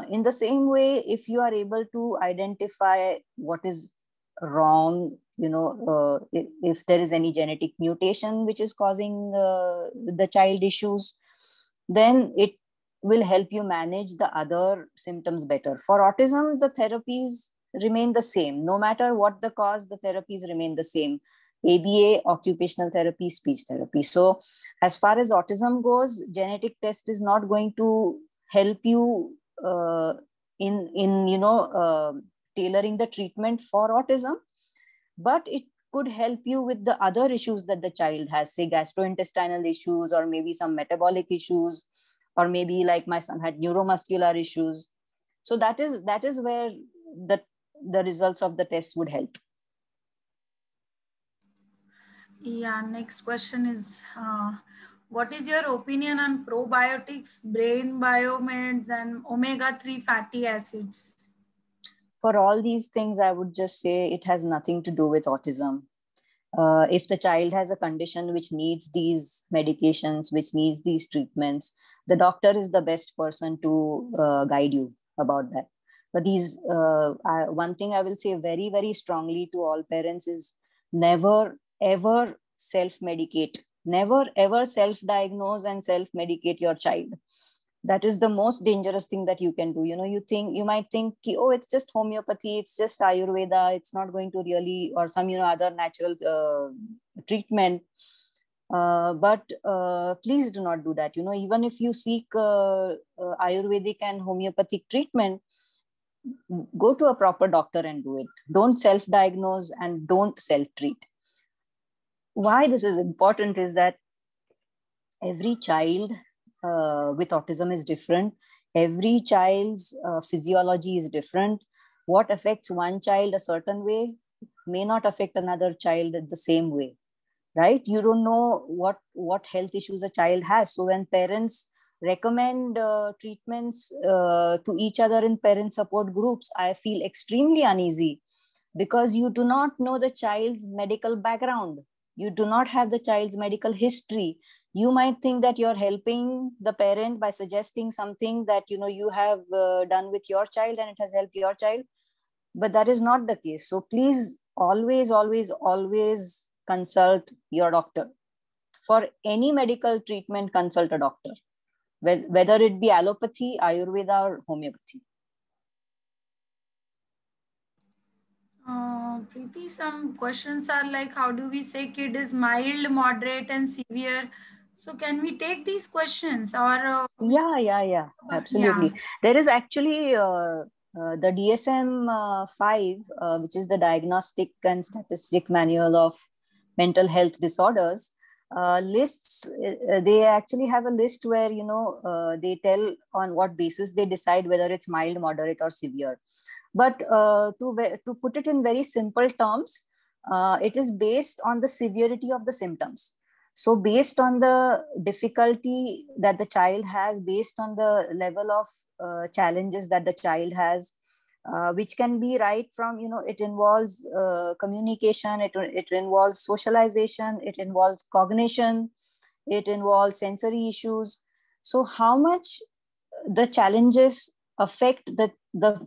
In the same way, if you are able to identify what is wrong, if there is any genetic mutation which is causing the child issues, then it will help you manage the other symptoms better. For autism, the therapies remain the same. No matter what the cause, the therapies remain the same. ABA, occupational therapy, speech therapy. So as far as autism goes, genetic test is not going to help you in tailoring the treatment for autism, but it could help you with the other issues that the child has, say gastrointestinal issues, or maybe some metabolic issues, or maybe like my son had neuromuscular issues. So that is where the results of the test would help. Yeah, next question is, what is your opinion on probiotics, brain biomeds, and omega-3 fatty acids? For all these things, I would just say it has nothing to do with autism. If the child has a condition which needs these medications, which needs these treatments, the doctor is the best person to guide you about that. But one thing I will say very, very strongly to all parents is never, ever self-medicate. Never, ever self-diagnose and self-medicate your child. That is the most dangerous thing that you can do. You might think, oh, it's just homeopathy, it's just Ayurveda, it's not going to really, or some, other natural treatment. But please do not do that. Even if you seek Ayurvedic and homeopathic treatment, go to a proper doctor and do it. Don't self-diagnose and don't self-treat. Why this is important is that every child with autism is different. Every child's physiology is different. What affects one child a certain way may not affect another child the same way, right? You don't know what health issues a child has. So when parents recommend treatments to each other in parent support groups, I feel extremely uneasy, because you do not know the child's medical background. You do not have the child's medical history. You might think that you're helping the parent by suggesting something that you have done with your child and it has helped your child, but that is not the case. So please always, always, always consult your doctor. For any medical treatment, consult a doctor, whether it be allopathy, Ayurveda, or homeopathy. some questions are like, how do we say kid is mild, moderate, and severe? So can we take these questions or? Yeah, absolutely. Yeah. There is actually the DSM-5, which is the Diagnostic and Statistic Manual of Mental Health Disorders, lists. They actually have a list where, you know, they tell on what basis they decide whether it's mild, moderate, or severe. But to put it in very simple terms, it is based on the severity of the symptoms. So based on the difficulty that the child has, based on the level of challenges that the child has, which can be right from, you know, it involves communication, it involves socialization, it involves cognition, it involves sensory issues. So how much the challenges affect the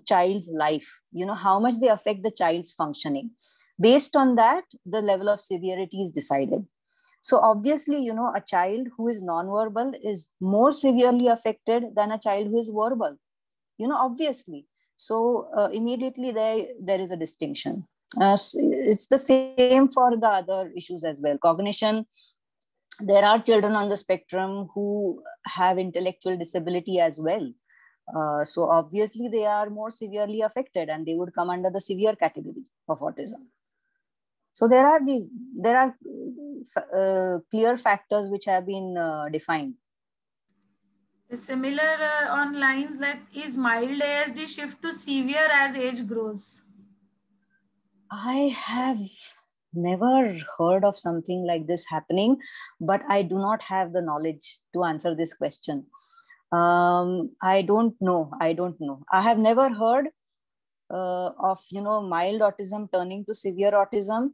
child's life, you know, how much they affect the child's functioning. Based on that, the level of severity is decided. So obviously, you know, a child who is non-verbal is more severely affected than a child who is verbal, you know, obviously. So immediately there is a distinction. It's the same for the other issues as well. Cognition, there are children on the spectrum who have intellectual disability as well. So obviously they are more severely affected and they would come under the severe category of autism. So there are clear factors which have been defined. Similar on lines like, is mild ASD shift to severe as age grows? I have never heard of something like this happening, but I do not have the knowledge to answer this question. I don't know. I have never heard of, you know, mild autism turning to severe autism.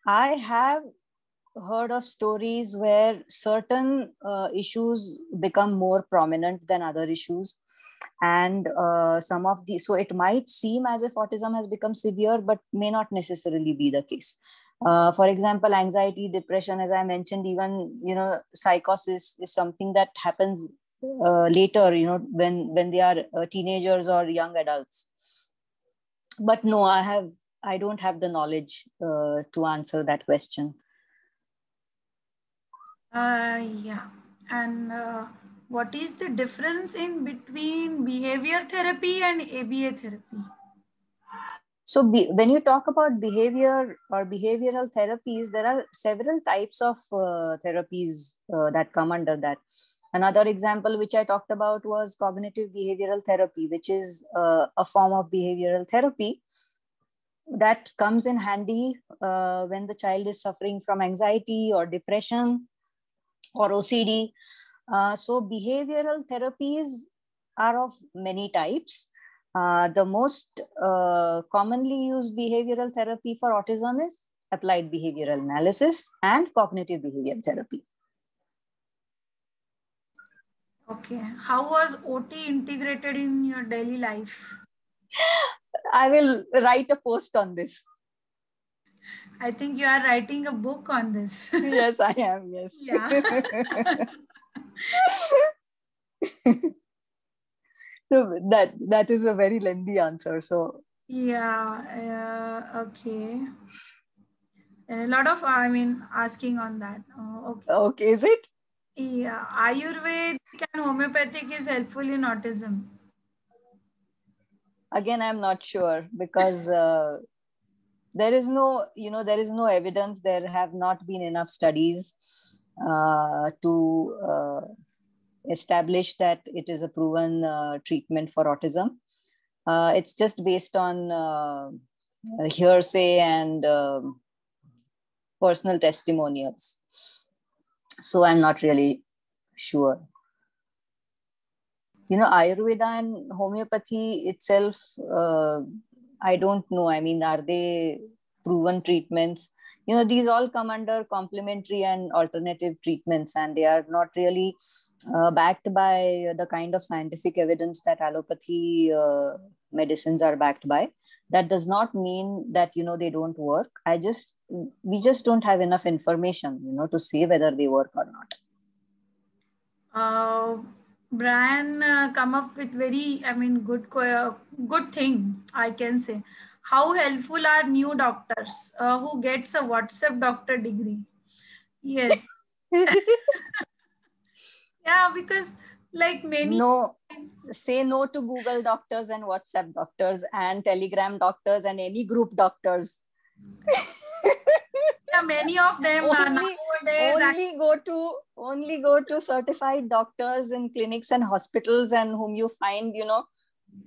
I have heard of stories where certain issues become more prominent than other issues, and some of the, so it might seem as if autism has become severe, but may not necessarily be the case. For example, anxiety, depression, as I mentioned, even, you know, psychosis is something that happens later, you know, when they are teenagers or young adults. But no, I don't have the knowledge to answer that question. Yeah. And what is the difference in between behavior therapy and ABA therapy? So when you talk about behavior or behavioral therapies, there are several types of therapies that come under that. Another example which I talked about was cognitive behavioral therapy, which is a form of behavioral therapy that comes in handy when the child is suffering from anxiety or depression or OCD. So behavioral therapies are of many types. The most commonly used behavioral therapy for autism is applied behavioral analysis and cognitive behavior therapy. Okay. How was OT integrated in your daily life? I will write a post on this. I think you are writing a book on this. Yes, I am. Yes. Yeah. So that is a very lengthy answer. So yeah. Okay. A lot of, asking on that. Okay. Okay, is it? Yeah. Ayurvedic and homeopathic is helpful in autism. Again, I'm not sure because there is no, you know, there is no evidence. There have not been enough studies to establish that it is a proven treatment for autism. It's just based on hearsay and personal testimonials. So I'm not really sure. You know, Ayurveda and homeopathy itself, I don't know. I mean, are they proven treatments? You know, these all come under complementary and alternative treatments, and they are not really backed by the kind of scientific evidence that allopathy medicines are backed by. That does not mean that, you know, they don't work. We just don't have enough information, you know, to say whether they work or not. Brian come up with very, good thing, I can say. How helpful are new doctors who gets a WhatsApp doctor degree? Yes. Yeah, because like many. No, say no to Google doctors and WhatsApp doctors and Telegram doctors and any group doctors. Yeah, many of them nowadays only go to certified doctors in clinics and hospitals, and whom you find, you know,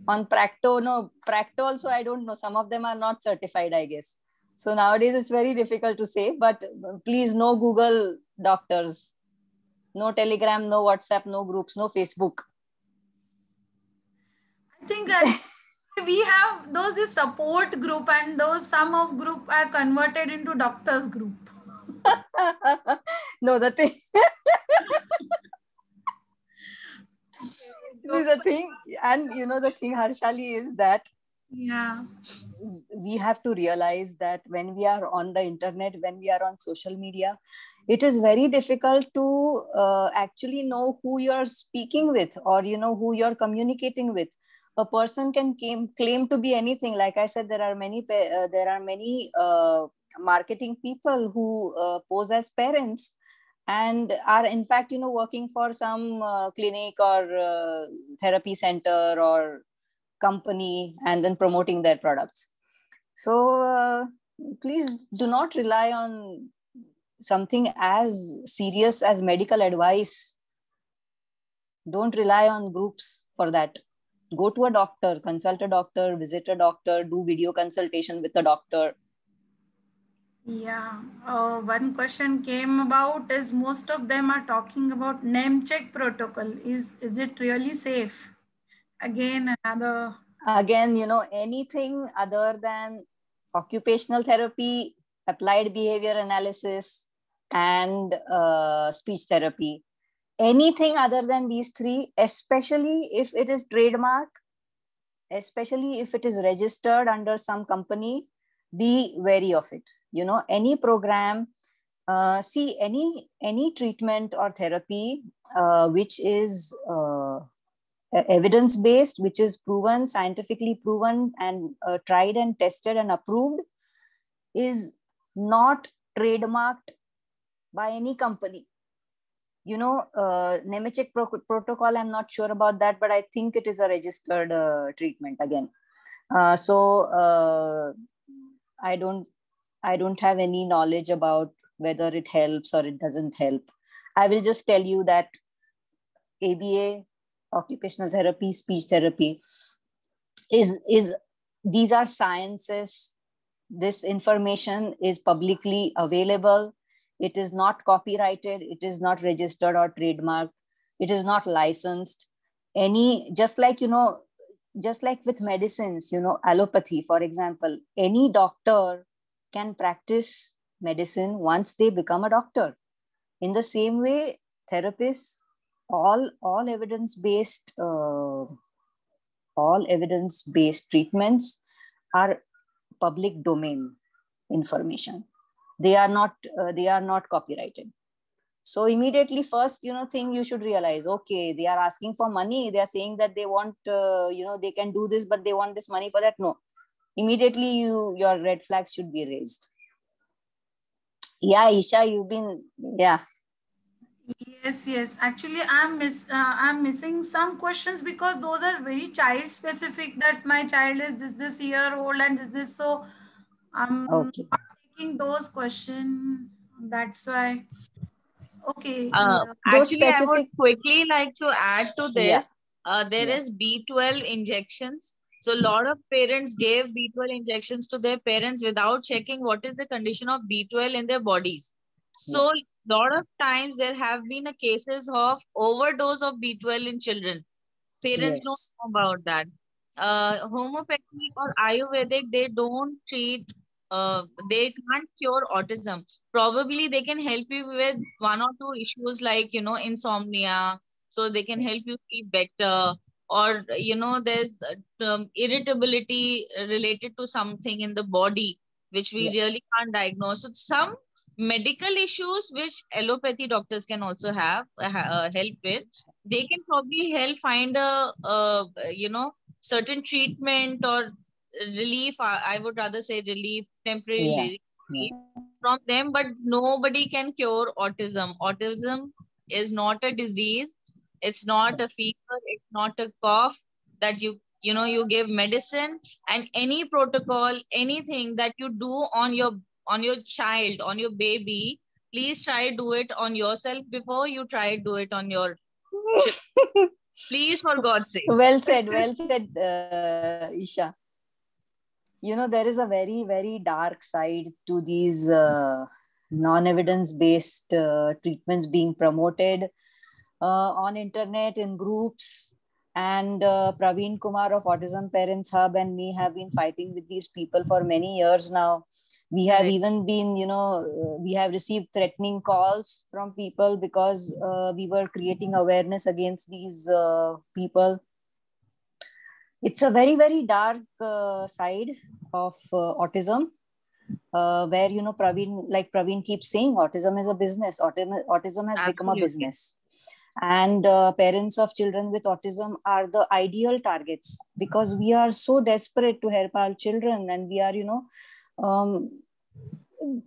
on Practo. No, Practo also, I don't know. Some of them are not certified, I guess. So nowadays it's very difficult to say, but please, no Google doctors, no Telegram, no WhatsApp, no groups, no Facebook. I think we have those is support group, and those some of group are converted into doctors group. No, the thing. See, the thing, and you know, the thing, Harshali, is that yeah, we have to realize that when we are on the internet, when we are on social media, it is very difficult to actually know who you're speaking with, or you know, who you're communicating with. A person can claim to be anything. Like I said, there are many marketing people who pose as parents and are in fact, you know, working for some clinic or therapy center or company, and then promoting their products. So please do not rely on something as serious as medical advice. Don't rely on groups for that. Go to a doctor, consult a doctor, visit a doctor, do video consultation with a doctor. yeah. One question came about is most of them are talking about name check protocol. Is it really safe? Again, another. Again, you know, anything other than occupational therapy, applied behavior analysis, and speech therapy, anything other than these three, especially if it is trademark, especially if it is registered under some company, be wary of it. You know, any program, see, any treatment or therapy which is evidence based, which is proven, scientifically proven, and tried and tested and approved, is not trademarked by any company. You know, Nemetschek protocol, I'm not sure about that, but I think it is a registered treatment again. So I don't have any knowledge about whether it helps or it doesn't help. I will just tell you that ABA, occupational therapy, speech therapy, is these are sciences. This information is publicly available. It is not copyrighted. It is not registered or trademarked. It is not licensed. Just like, you know, just like with medicines, you know, allopathy, for example, any doctor can practice medicine once they become a doctor. In the same way, therapists, all evidence-based treatments are public domain information. They are not copyrighted. So immediately, first, you know, thing you should realize, okay, they are asking for money. They are saying that they want, you know, they can do this, but they want this money for that. No, immediately your red flags should be raised. Yeah, Isha, you've been, yeah. Yes. Actually, I'm missing some questions because those are very child specific. That my child is this year old and this. So I'm Okay. not taking those questions. That's why. Okay. Yeah. Those Actually, I would specific, quickly like to add to yeah, this. There yeah. is B12 injections. So a lot of parents gave B12 injections to their parents without checking what is the condition of B12 in their bodies. So a lot of times there have been a cases of overdose of B12 in children. Parents don't Yes. know about that. Homeopathic or Ayurvedic, they don't treat, they can't cure autism. Probably they can help you with one or two issues like, you know, insomnia. So they can help you sleep better. Or, you know, there's irritability related to something in the body, which we Yeah. really can't diagnose. So some medical issues which allopathy doctors can also have help with, they can probably help find a you know, certain treatment or relief. I would rather say relief, temporary relief Yeah. from them, but nobody can cure autism. Autism is not a disease. It's not a fever. It's not a cough that you give medicine, and any protocol, anything that you do on your child, on your baby, please try do it on yourself before you try do it on your children. Please, for God's sake. Well said, Isha. There is a very, very dark side to these non-evidence based treatments being promoted on internet in groups. And Praveen Kumar of Autism Parents Hub and me have been fighting with these people for many years now. We have even been, we have received threatening calls from people because we were creating awareness against these people. It's a very, very dark side of autism, where, Praveen keeps saying, autism is a business. Autism has become a business. And parents of children with autism are the ideal targets because we are so desperate to help our children, and we are,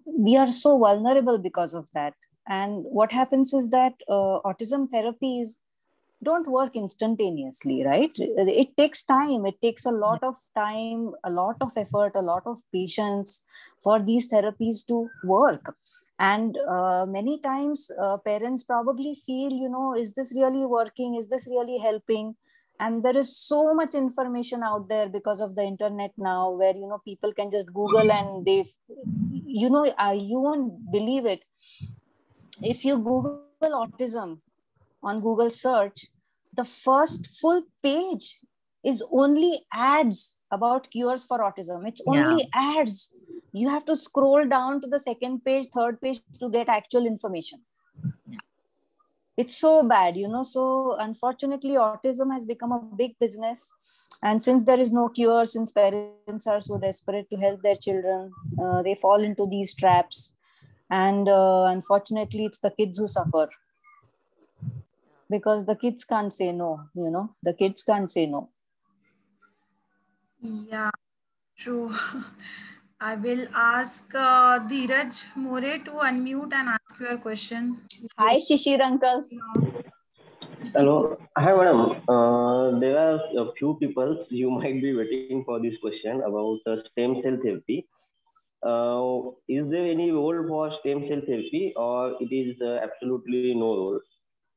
we are so vulnerable because of that. And what happens is that autism therapies don't work instantaneously, right? It takes time. It takes a lot of time, a lot of effort, a lot of patience for these therapies to work. And many times parents probably feel, is this really working? Is this really helping? And there is so much information out there because of the internet now, where, people can just Google and you won't believe it. If you Google autism on Google search, the first full page is only ads about cures for autism. It's only ads. You have to scroll down to the second page, third page to get actual information. It's so bad, So unfortunately, autism has become a big business. And since there is no cure, since parents are so desperate to help their children, they fall into these traps. And unfortunately, it's the kids who suffer. Because the kids can't say no, the kids can't say no. Yeah, true. I will ask Dheeraj More to unmute and ask your question. Hi, Shishir uncle. Hello. Hi, madam. There are a few people you might be waiting for this question about stem cell therapy. Is there any role for stem cell therapy, or it is absolutely no role?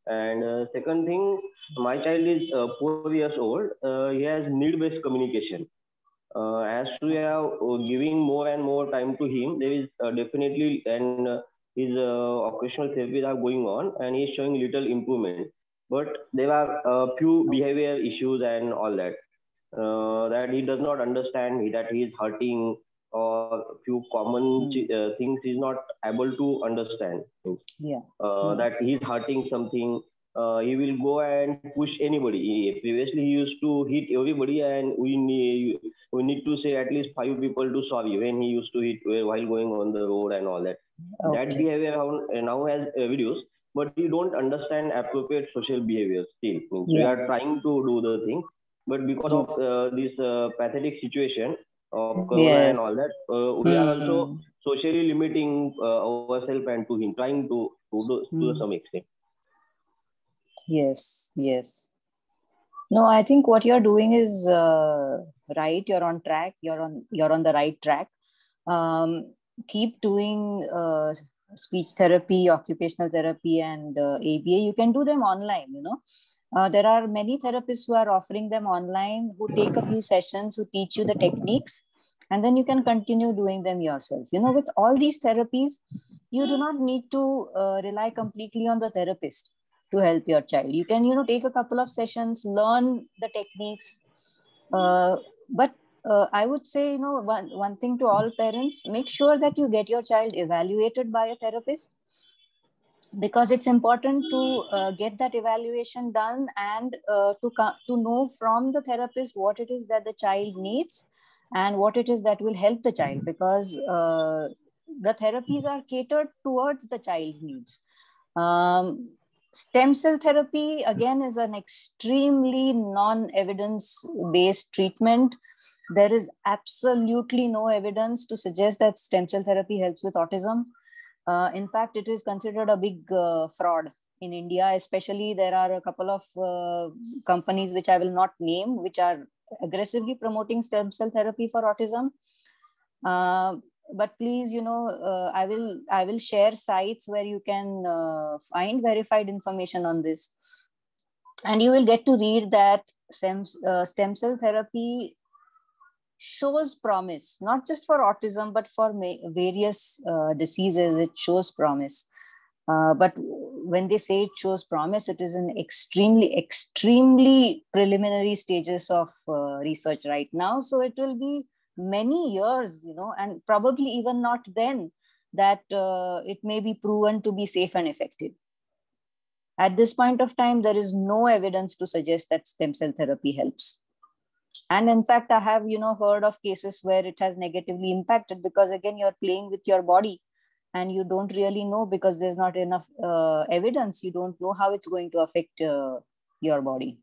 And second thing, my child is 4 years old. He has need-based communication. As we are giving more and more time to him, there is definitely, and his occasional therapies are going on, and he is showing little improvement. But there are a few behavior issues and all that, that he does not understand, that he is hurting, or few common things he's not able to understand. That he's hurting something. He will go and push anybody. Previously, he used to hit everybody, and we need to say at least 5 people to sorry when he used to hit while going on the road and all that. Okay. That behavior now has reduced, but we don't understand appropriate social behavior still. We are trying to do the thing, but because of this pathetic situation of corona and all that, we are also socially limiting ourselves and to him, trying to some extent. Yes. No, I think what you're doing is right. You're on track. You're on the right track. Keep doing speech therapy, occupational therapy, and ABA. You can do them online. There are many therapists who are offering them online, who take a few sessions, who teach you the techniques, and then you can continue doing them yourself. With all these therapies, you do not need to rely completely on the therapist to help your child. You can, take a couple of sessions, learn the techniques. But I would say, one thing to all parents, make sure that you get your child evaluated by a therapist, because it's important to get that evaluation done and to know from the therapist what it is that the child needs and what it is that will help the child, because the therapies are catered towards the child's needs. Stem cell therapy, again, is an extremely non-evidence-based treatment. there is absolutely no evidence to suggest that stem cell therapy helps with autism. In fact, it is considered a big fraud in India. Especially, there are a couple of companies which I will not name, which are aggressively promoting stem cell therapy for autism. But please, I will share sites where you can find verified information on this, and you will get to read that stem cell therapy shows promise, not just for autism, but for various diseases. It shows promise. But when they say it shows promise, it is in extremely preliminary stages of research right now. So it will be many years, and probably even not then that it may be proven to be safe and effective. At this point of time, there is no evidence to suggest that stem cell therapy helps. And in fact, I have, heard of cases where it has negatively impacted, because again, you're playing with your body and you don't really know, because there's not enough evidence. You don't know how it's going to affect your body.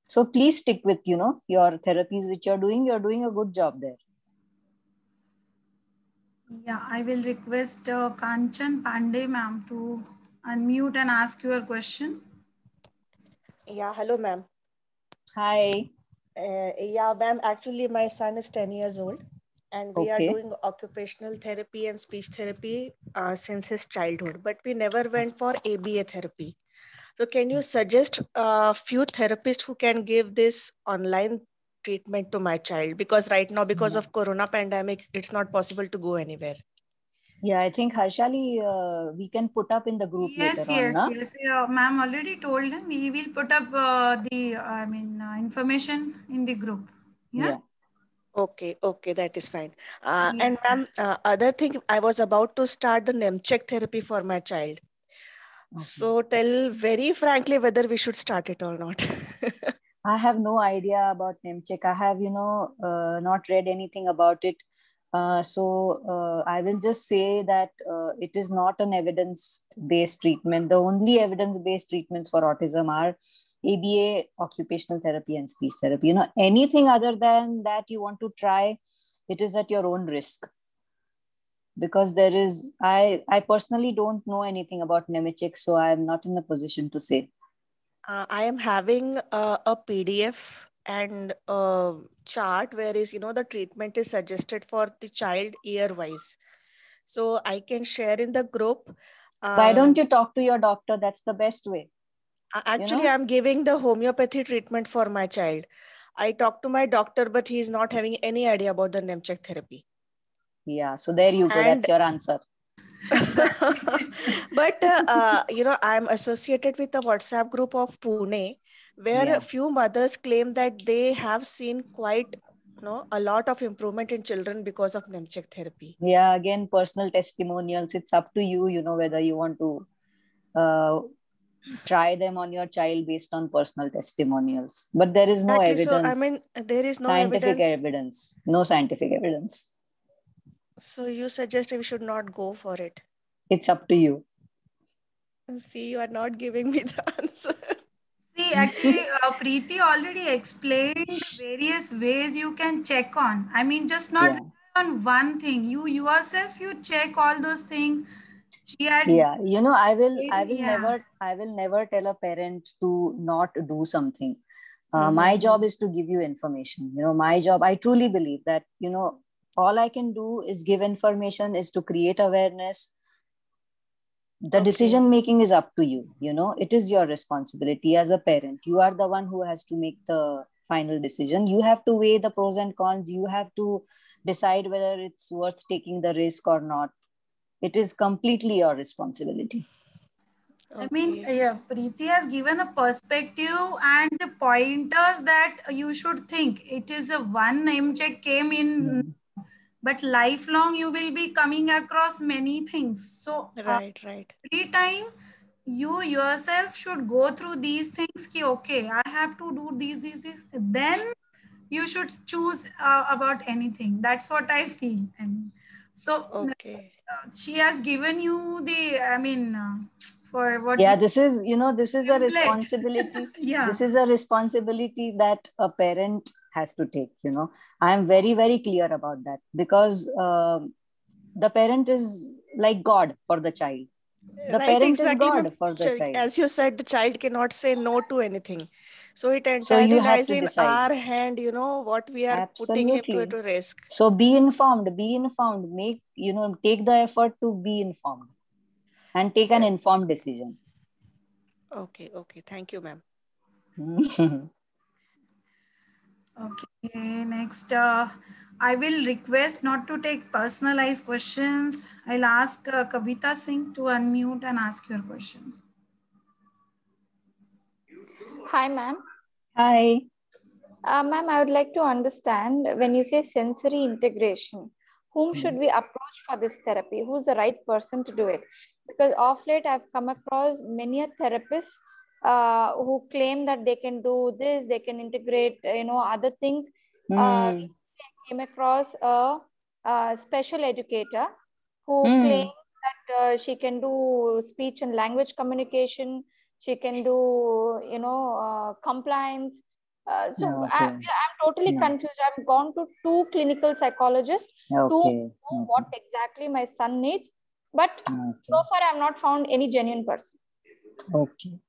So please stick with, your therapies which you're doing a good job there. Yeah, I will request Kanchan Pandey ma'am to unmute and ask your question. Yeah, hello ma'am. Hi. Yeah, ma'am, actually my son is 10 years old and we are doing occupational therapy and speech therapy since his childhood, but we never went for ABA therapy. So can you suggest a few therapists who can give this online treatment to my child? Because right now, because of Corona pandemic, it's not possible to go anywhere. Yeah, I think Harshali, we can put up in the group later on. Yes. Ma'am already told him we will put up the information in the group. Yeah. Okay, that is fine. And ma'am, other thing, I was about to start the Nemchek therapy for my child. Okay. So tell very frankly whether we should start it or not. I have no idea about Nemchek. I have, not read anything about it. So I will just say that it is not an evidence-based treatment. The only evidence-based treatments for autism are ABA, occupational therapy, and speech therapy. Anything other than that you want to try, it is at your own risk. Because I personally don't know anything about Nemechek, so I am not in a position to say. I am having a PDF and a chart where is, the treatment is suggested for the child year-wise. So I can share in the group. Why don't you talk to your doctor? That's the best way. Actually, I'm giving the homeopathy treatment for my child. I talked to my doctor, but he's not having any idea about the Nemchek therapy. Yeah, so there you go. That's your answer. But, I'm associated with a WhatsApp group of Pune, where a few mothers claim that they have seen quite a lot of improvement in children because of Nemchek therapy. Yeah, again, personal testimonials. It's up to you, whether you want to try them on your child based on personal testimonials. But there is no evidence. So, I mean, there is no scientific evidence. No scientific evidence. So you suggest we should not go for it? It's up to you. See, you are not giving me the answer. See, actually, Preeti already explained various ways you can check on. I mean, just not on one thing. You yourself, you check all those things. I will never tell a parent to not do something. My job is to give you information. My job, I truly believe that, all I can do is give information, is to create awareness. The decision making is up to you. It is your responsibility as a parent. You are the one who has to make the final decision. You have to weigh the pros and cons. You have to decide whether it's worth taking the risk or not. It is completely your responsibility. I mean, Preeti has given a perspective and the pointers that you should think. It is a one Nemchek came in, but lifelong you will be coming across many things. So right. Every time you yourself should go through these things. Okay, I have to do these. Then you should choose about anything. That's what I feel. She has given you the, for what? Yeah, this is a responsibility. This is a responsibility that a parent has to take, you know. I am very, very clear about that, because the parent is like God for the child. The Right, parent is exactly, God for the child. as you said, the child cannot say no to anything. So it So you entirely have lies to in decide. our hand, you know, what we are putting him to Absolutely. risk. So be informed, make, you know, take the effort to be informed and take an informed decision. Okay, thank you, ma'am. Okay, next, I will request not to take personalized questions. I'll ask Kavita Singh to unmute and ask your question. Hi, ma'am. Hi. Ma'am, I would like to understand, when you say sensory integration, whom should we approach for this therapy? Who's the right person to do it? Because of late, I've come across many a therapists who claim that they can do this, they can integrate, other things. Recently, I came across a special educator who claimed that she can do speech and language communication, she can do, compliance. I'm totally confused. I've gone to 2 clinical psychologists to know what exactly my son needs, but so far I've not found any genuine person. Okay.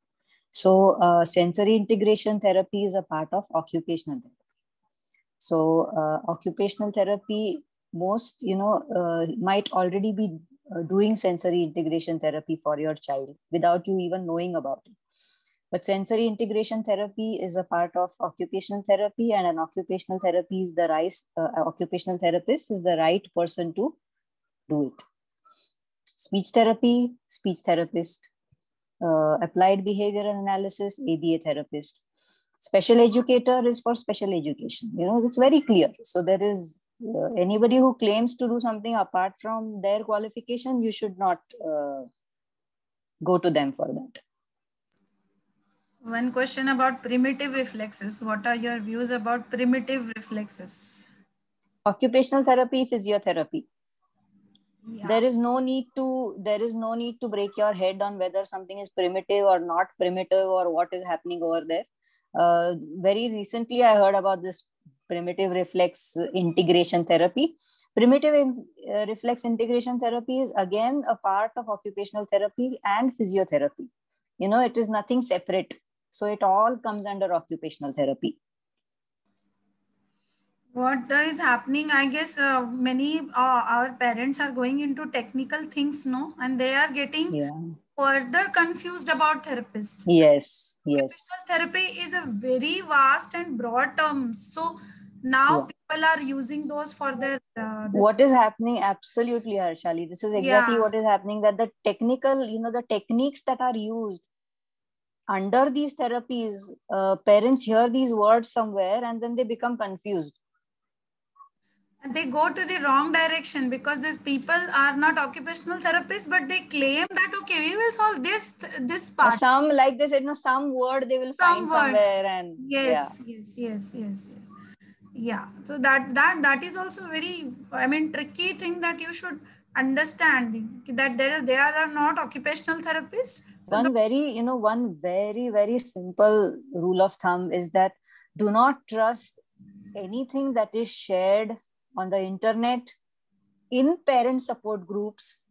So sensory integration therapy is a part of occupational therapy. So occupational therapy, most, might already be doing sensory integration therapy for your child without you even knowing about it. But sensory integration therapy is a part of occupational therapy, and an occupational therapy is the right, occupational therapist is the right person to do it. Speech therapy, speech therapist. Applied behavioral analysis, ABA therapist. Special educator is for special education. You know, it's very clear. So there is anybody who claims to do something apart from their qualification, you should not go to them for that. One question about primitive reflexes. What are your views about primitive reflexes? Occupational therapy, physiotherapy. Yeah. There is no need to break your head on whether something is primitive or not primitive or what is happening over there. Very recently, I heard about this primitive reflex integration therapy. Primitive reflex integration therapy is again a part of occupational therapy and physiotherapy. You know, it is nothing separate. So it all comes under occupational therapy. What is happening, I guess many our parents are going into technical things, no? And they are getting further confused about therapists. Yes. Therapy is a very vast and broad term. So now people are using those for their... what is happening, absolutely, Harshali. This is exactly what is happening, that the technical, the techniques that are used under these therapies, parents hear these words somewhere and then they become confused. And they go to the wrong direction because these people are not occupational therapists, but they claim that, okay, we will solve this part. Some, like they said, some word they will find somewhere, and yes. Yeah. So that is also very, tricky thing that you should understand, that they are not occupational therapists. One very, very simple rule of thumb is that do not trust anything that is shared on the internet, in parent support groups,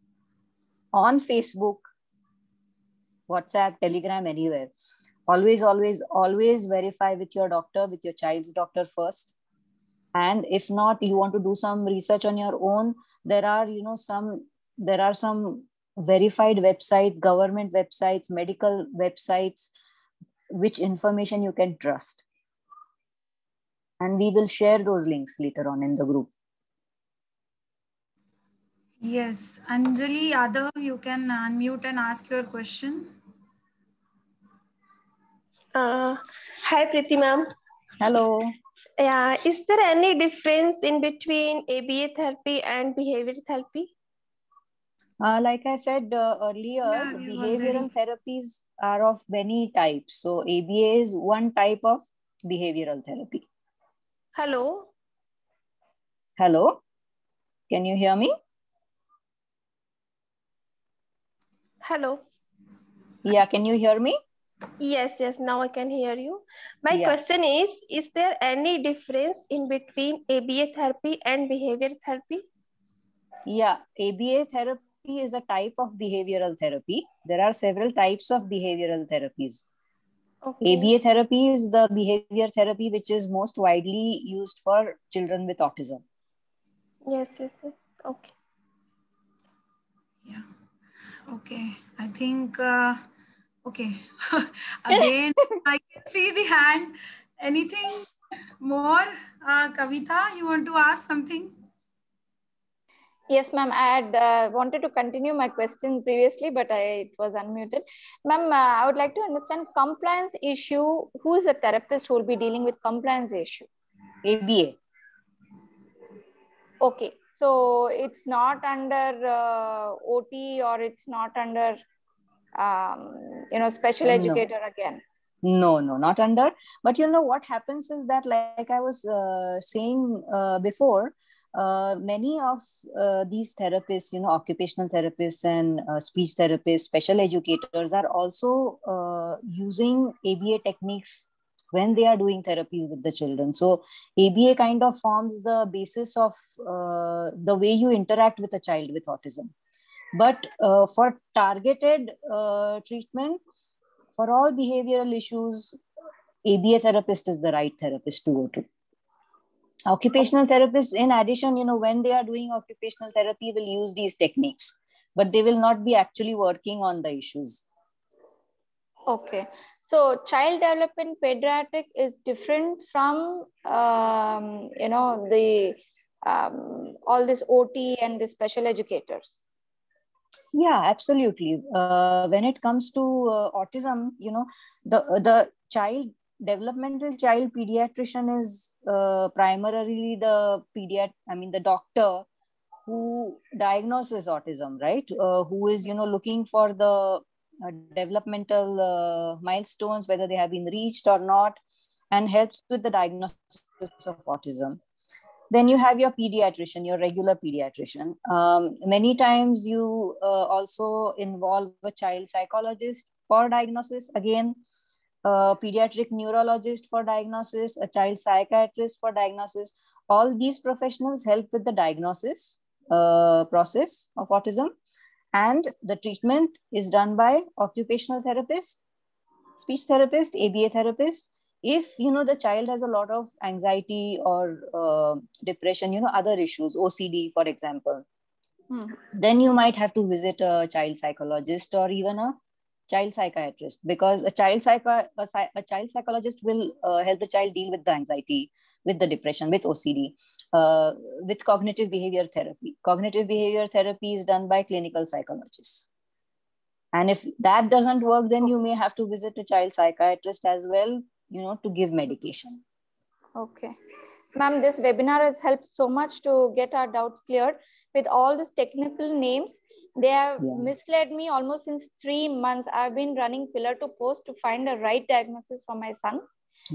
on Facebook, WhatsApp, Telegram, anywhere. Always verify with your doctor, with your child's doctor first. And if not, you want to do some research on your own, there are some verified websites, government websites, medical websites, which information you can trust. And we will share those links later on in the group. Yes. Anjali Yadav, you can unmute and ask your question. Hi, Preeti ma'am. Hello. Yeah, is there any difference in between ABA therapy and behavioral therapy? Like I said earlier, behavioral therapies are of many types. So ABA is one type of behavioral therapy. Hello. Can you hear me? Hello. Yeah, can you hear me? Yes, now I can hear you. My Yeah. question is there any difference in between ABA therapy and behavior therapy? Yeah, ABA therapy is a type of behavioral therapy. There are several types of behavioral therapies. Okay. ABA therapy is the behavior therapy which is most widely used for children with autism. Yes. Okay. Yeah. Okay. I think, okay. Again, I can see the hand. Anything more? Kavita, you want to ask something? Yes, ma'am. I had wanted to continue my question previously, but it was unmuted. Ma'am, I would like to understand compliance issue. Who is the therapist who will be dealing with compliance issue? ABA. Okay. So it's not under OT or it's not under, special educator again. No, not under. But what happens is that, like I was saying before, many of these therapists, occupational therapists and speech therapists, special educators are also using ABA techniques when they are doing therapies with the children. So ABA kind of forms the basis of the way you interact with a child with autism. But for targeted treatment, for all behavioral issues, ABA therapist is the right therapist to go to. Occupational therapists, in addition, when they are doing occupational therapy, will use these techniques, but they will not be actually working on the issues. Okay. So child development pediatric is different from, the all this OT and the special educators. Yeah, absolutely. When it comes to autism, the developmental child pediatrician is primarily the doctor who diagnoses autism, right? Who is, looking for the developmental milestones, whether they have been reached or not, and helps with the diagnosis of autism. Then you have your pediatrician, your regular pediatrician. Many times you also involve a child psychologist for diagnosis. Again, a pediatric neurologist for diagnosis, a child psychiatrist for diagnosis. All these professionals help with the diagnosis process of autism. And the treatment is done by occupational therapist, speech therapist, ABA therapist. If the child has a lot of anxiety or depression, other issues, OCD for example, then you might have to visit a child psychologist or even a child psychiatrist, because a child psychologist will help the child deal with the anxiety, with the depression, with OCD, with cognitive behavior therapy. Cognitive behavior therapy is done by clinical psychologists. And if that doesn't work, then you may have to visit a child psychiatrist as well, to give medication. Okay. Ma'am, this webinar has helped so much to get our doubts cleared. With all these technical names, they have misled me almost since 3 months. I've been running pillar to post to find the right diagnosis for my son.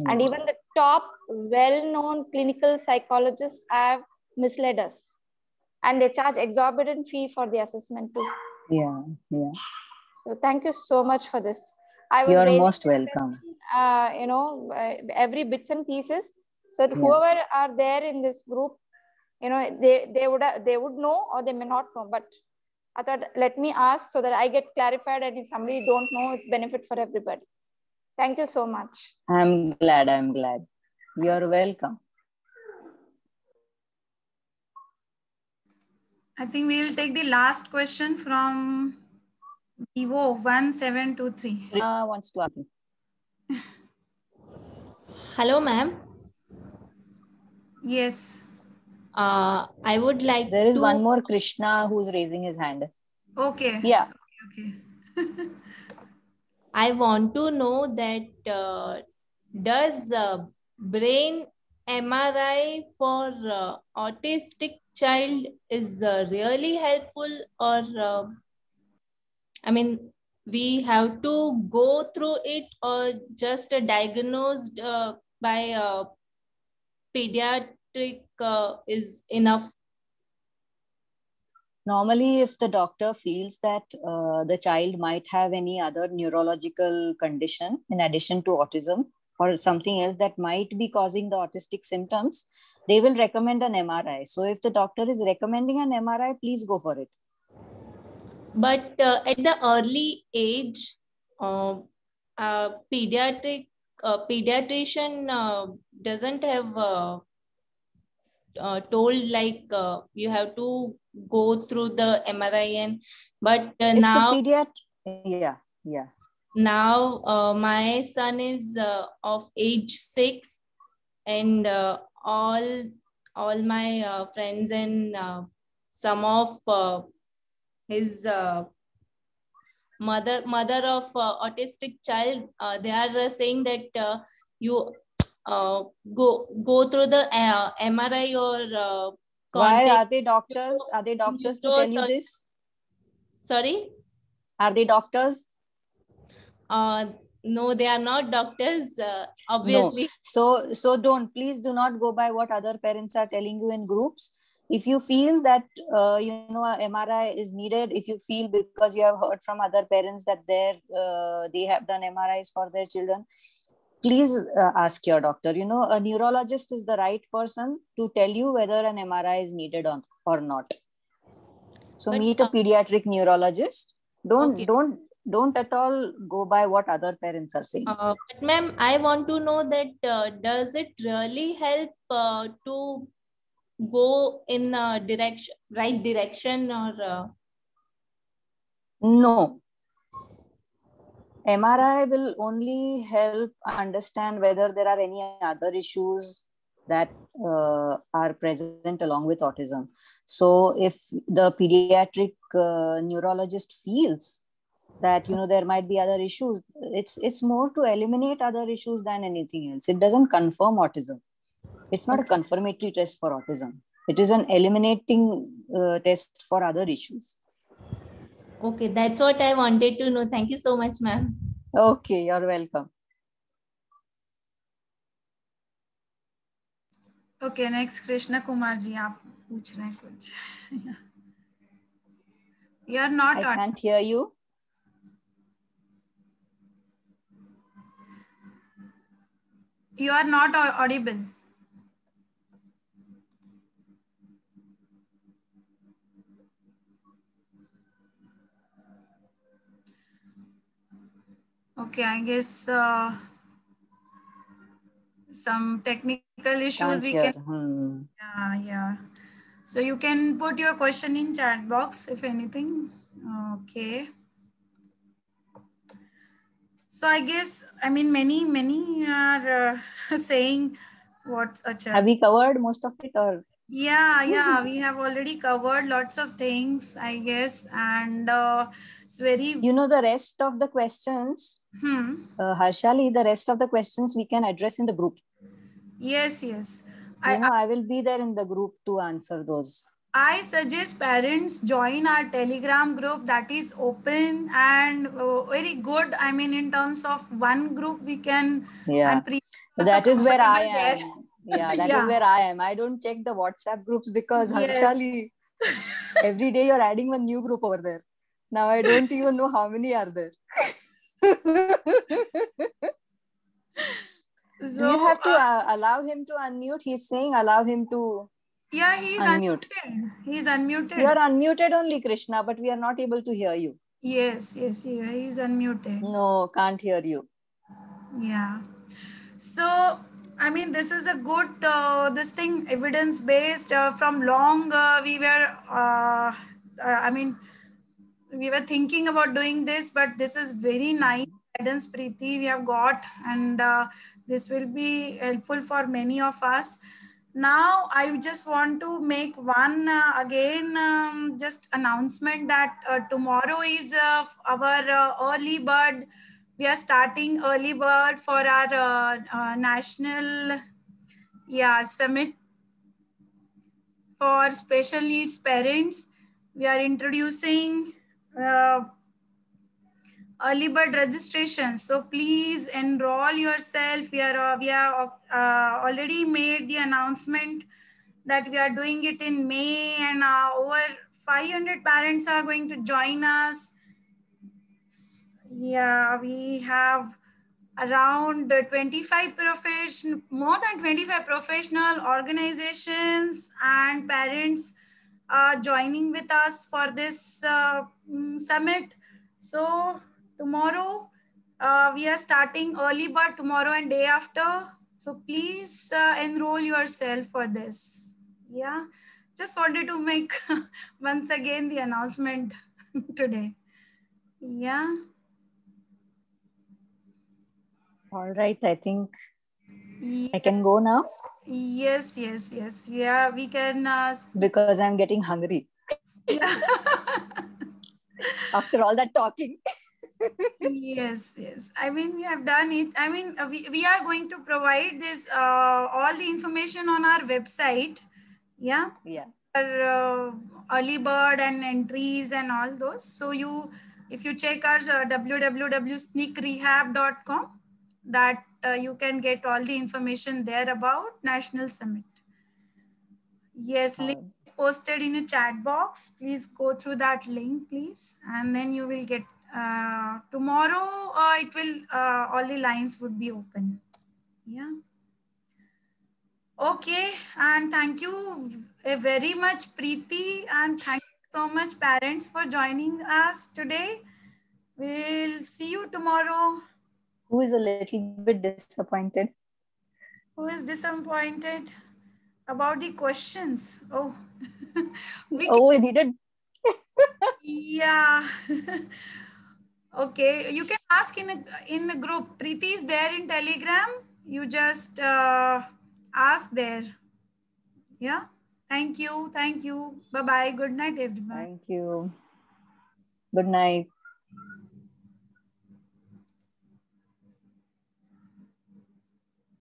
And even the top well-known clinical psychologists have misled us. And they charge exorbitant fee for the assessment too. Yeah. So thank you so much for this. You're most welcome. Every bits and pieces. So whoever are there in this group, they would know or they may not know. But I thought, let me ask so that I get clarified, and if somebody don't know, it's benefit for everybody. Thank you so much. I'm glad. You're welcome. I think we'll take the last question from Vivo 1723. Wants to ask you. Hello, ma'am. Yes. I would like There is one more Krishna who's raising his hand. Okay. Yeah. Okay. I want to know that does brain MRI for autistic child is really helpful, or we have to go through it, or just diagnosed by pediatric is enough? Normally, if the doctor feels that the child might have any other neurological condition in addition to autism or something else that might be causing the autistic symptoms, they will recommend an MRI. So if the doctor is recommending an MRI, please go for it. But at the early age, pediatrician doesn't have told like you have to go through the MRI, but now now my son is of age 6, and all my friends and some of his mother of autistic child, they are saying that you go through the MRI or why are they doctors? Are they doctors to tell you this? Sorry? Are they doctors? No, they are not doctors, obviously. No. So please do not go by what other parents are telling you in groups. If you feel that, MRI is needed, if you feel because you have heard from other parents that they have done MRIs for their children, please ask your doctor. A neurologist is the right person to tell you whether an MRI is needed or not. So meet a pediatric neurologist. Don't at all go by what other parents are saying. But ma'am, I want to know that does it really help to go in the right direction or? No. MRI will only help understand whether there are any other issues that are present along with autism. So if the pediatric neurologist feels that there might be other issues, it's more to eliminate other issues than anything else. It doesn't confirm autism. It's not a confirmatory test for autism. It is an eliminating test for other issues. Okay, that's what I wanted to know. Thank you so much, ma'am. Okay, you're welcome. Okay, next Krishna Kumar ji, aap पूछ रहे हैं कुछ. You are not. I can't hear you. You are not audible. Okay, I guess some technical issues we can. Yeah. So you can put your question in chat box if anything. Okay. So I guess, many are saying what's a chat. Have we covered most of it or? Yeah, we have already covered lots of things, I guess. And it's very... the rest of the questions, Harshali, the rest of the questions we can address in the group. Yes. I will be there in the group to answer those. I suggest parents join our Telegram group that is open and very good. In terms of one group we can... Yeah, that is where I am. Yeah, that is where I am. I don't check the WhatsApp groups because Harshali, every day you're adding one new group over there. Now I don't even know how many are there. So, you have to allow him to unmute. He's saying allow him to he's unmuted. He's unmuted. You are unmuted only, Krishna, but we are not able to hear you. Yes, he's unmuted. No, can't hear you. Yeah. So, this is a good, this thing, evidence-based. From long, we were thinking about doing this, but this is very nice guidance, Preeti, we have got, and this will be helpful for many of us. Now, I just want to make one just announcement that tomorrow is our early bird. We are starting early bird for our national summit for special needs parents. We are introducing early bird registration. So please enroll yourself. We have already made the announcement that we are doing it in May, and over 500 parents are going to join us. Yeah, we have around 25 more than 25 professional organizations and parents joining with us for this summit. So tomorrow we are starting early bird tomorrow and day after. So please enroll yourself for this. Yeah, just wanted to make once again the announcement today. Yeah. All right, I think yes. I can go now. Yes. Yeah, we can. Because I'm getting hungry. Yeah. After all that talking. Yes. I mean, we have done it. I mean, we are going to provide this all the information on our website. Yeah. Our early bird and entries and all those. So if you check our www.sneakrehab.com, that you can get all the information there about National Summit. Yes, link is posted in a chat box. Please go through that link, please, and then you will get tomorrow. It will all the lines would be open. Yeah. Okay, and thank you very much, Preeti, and thank you so much, parents, for joining us today. We'll see you tomorrow. Who is a little bit disappointed? Who is disappointed about the questions? Oh, we needed. Yeah. Okay, you can ask in the group. Preeti is there in Telegram. You just ask there. Yeah. Thank you. Bye bye. Good night, everybody. Thank you. Good night.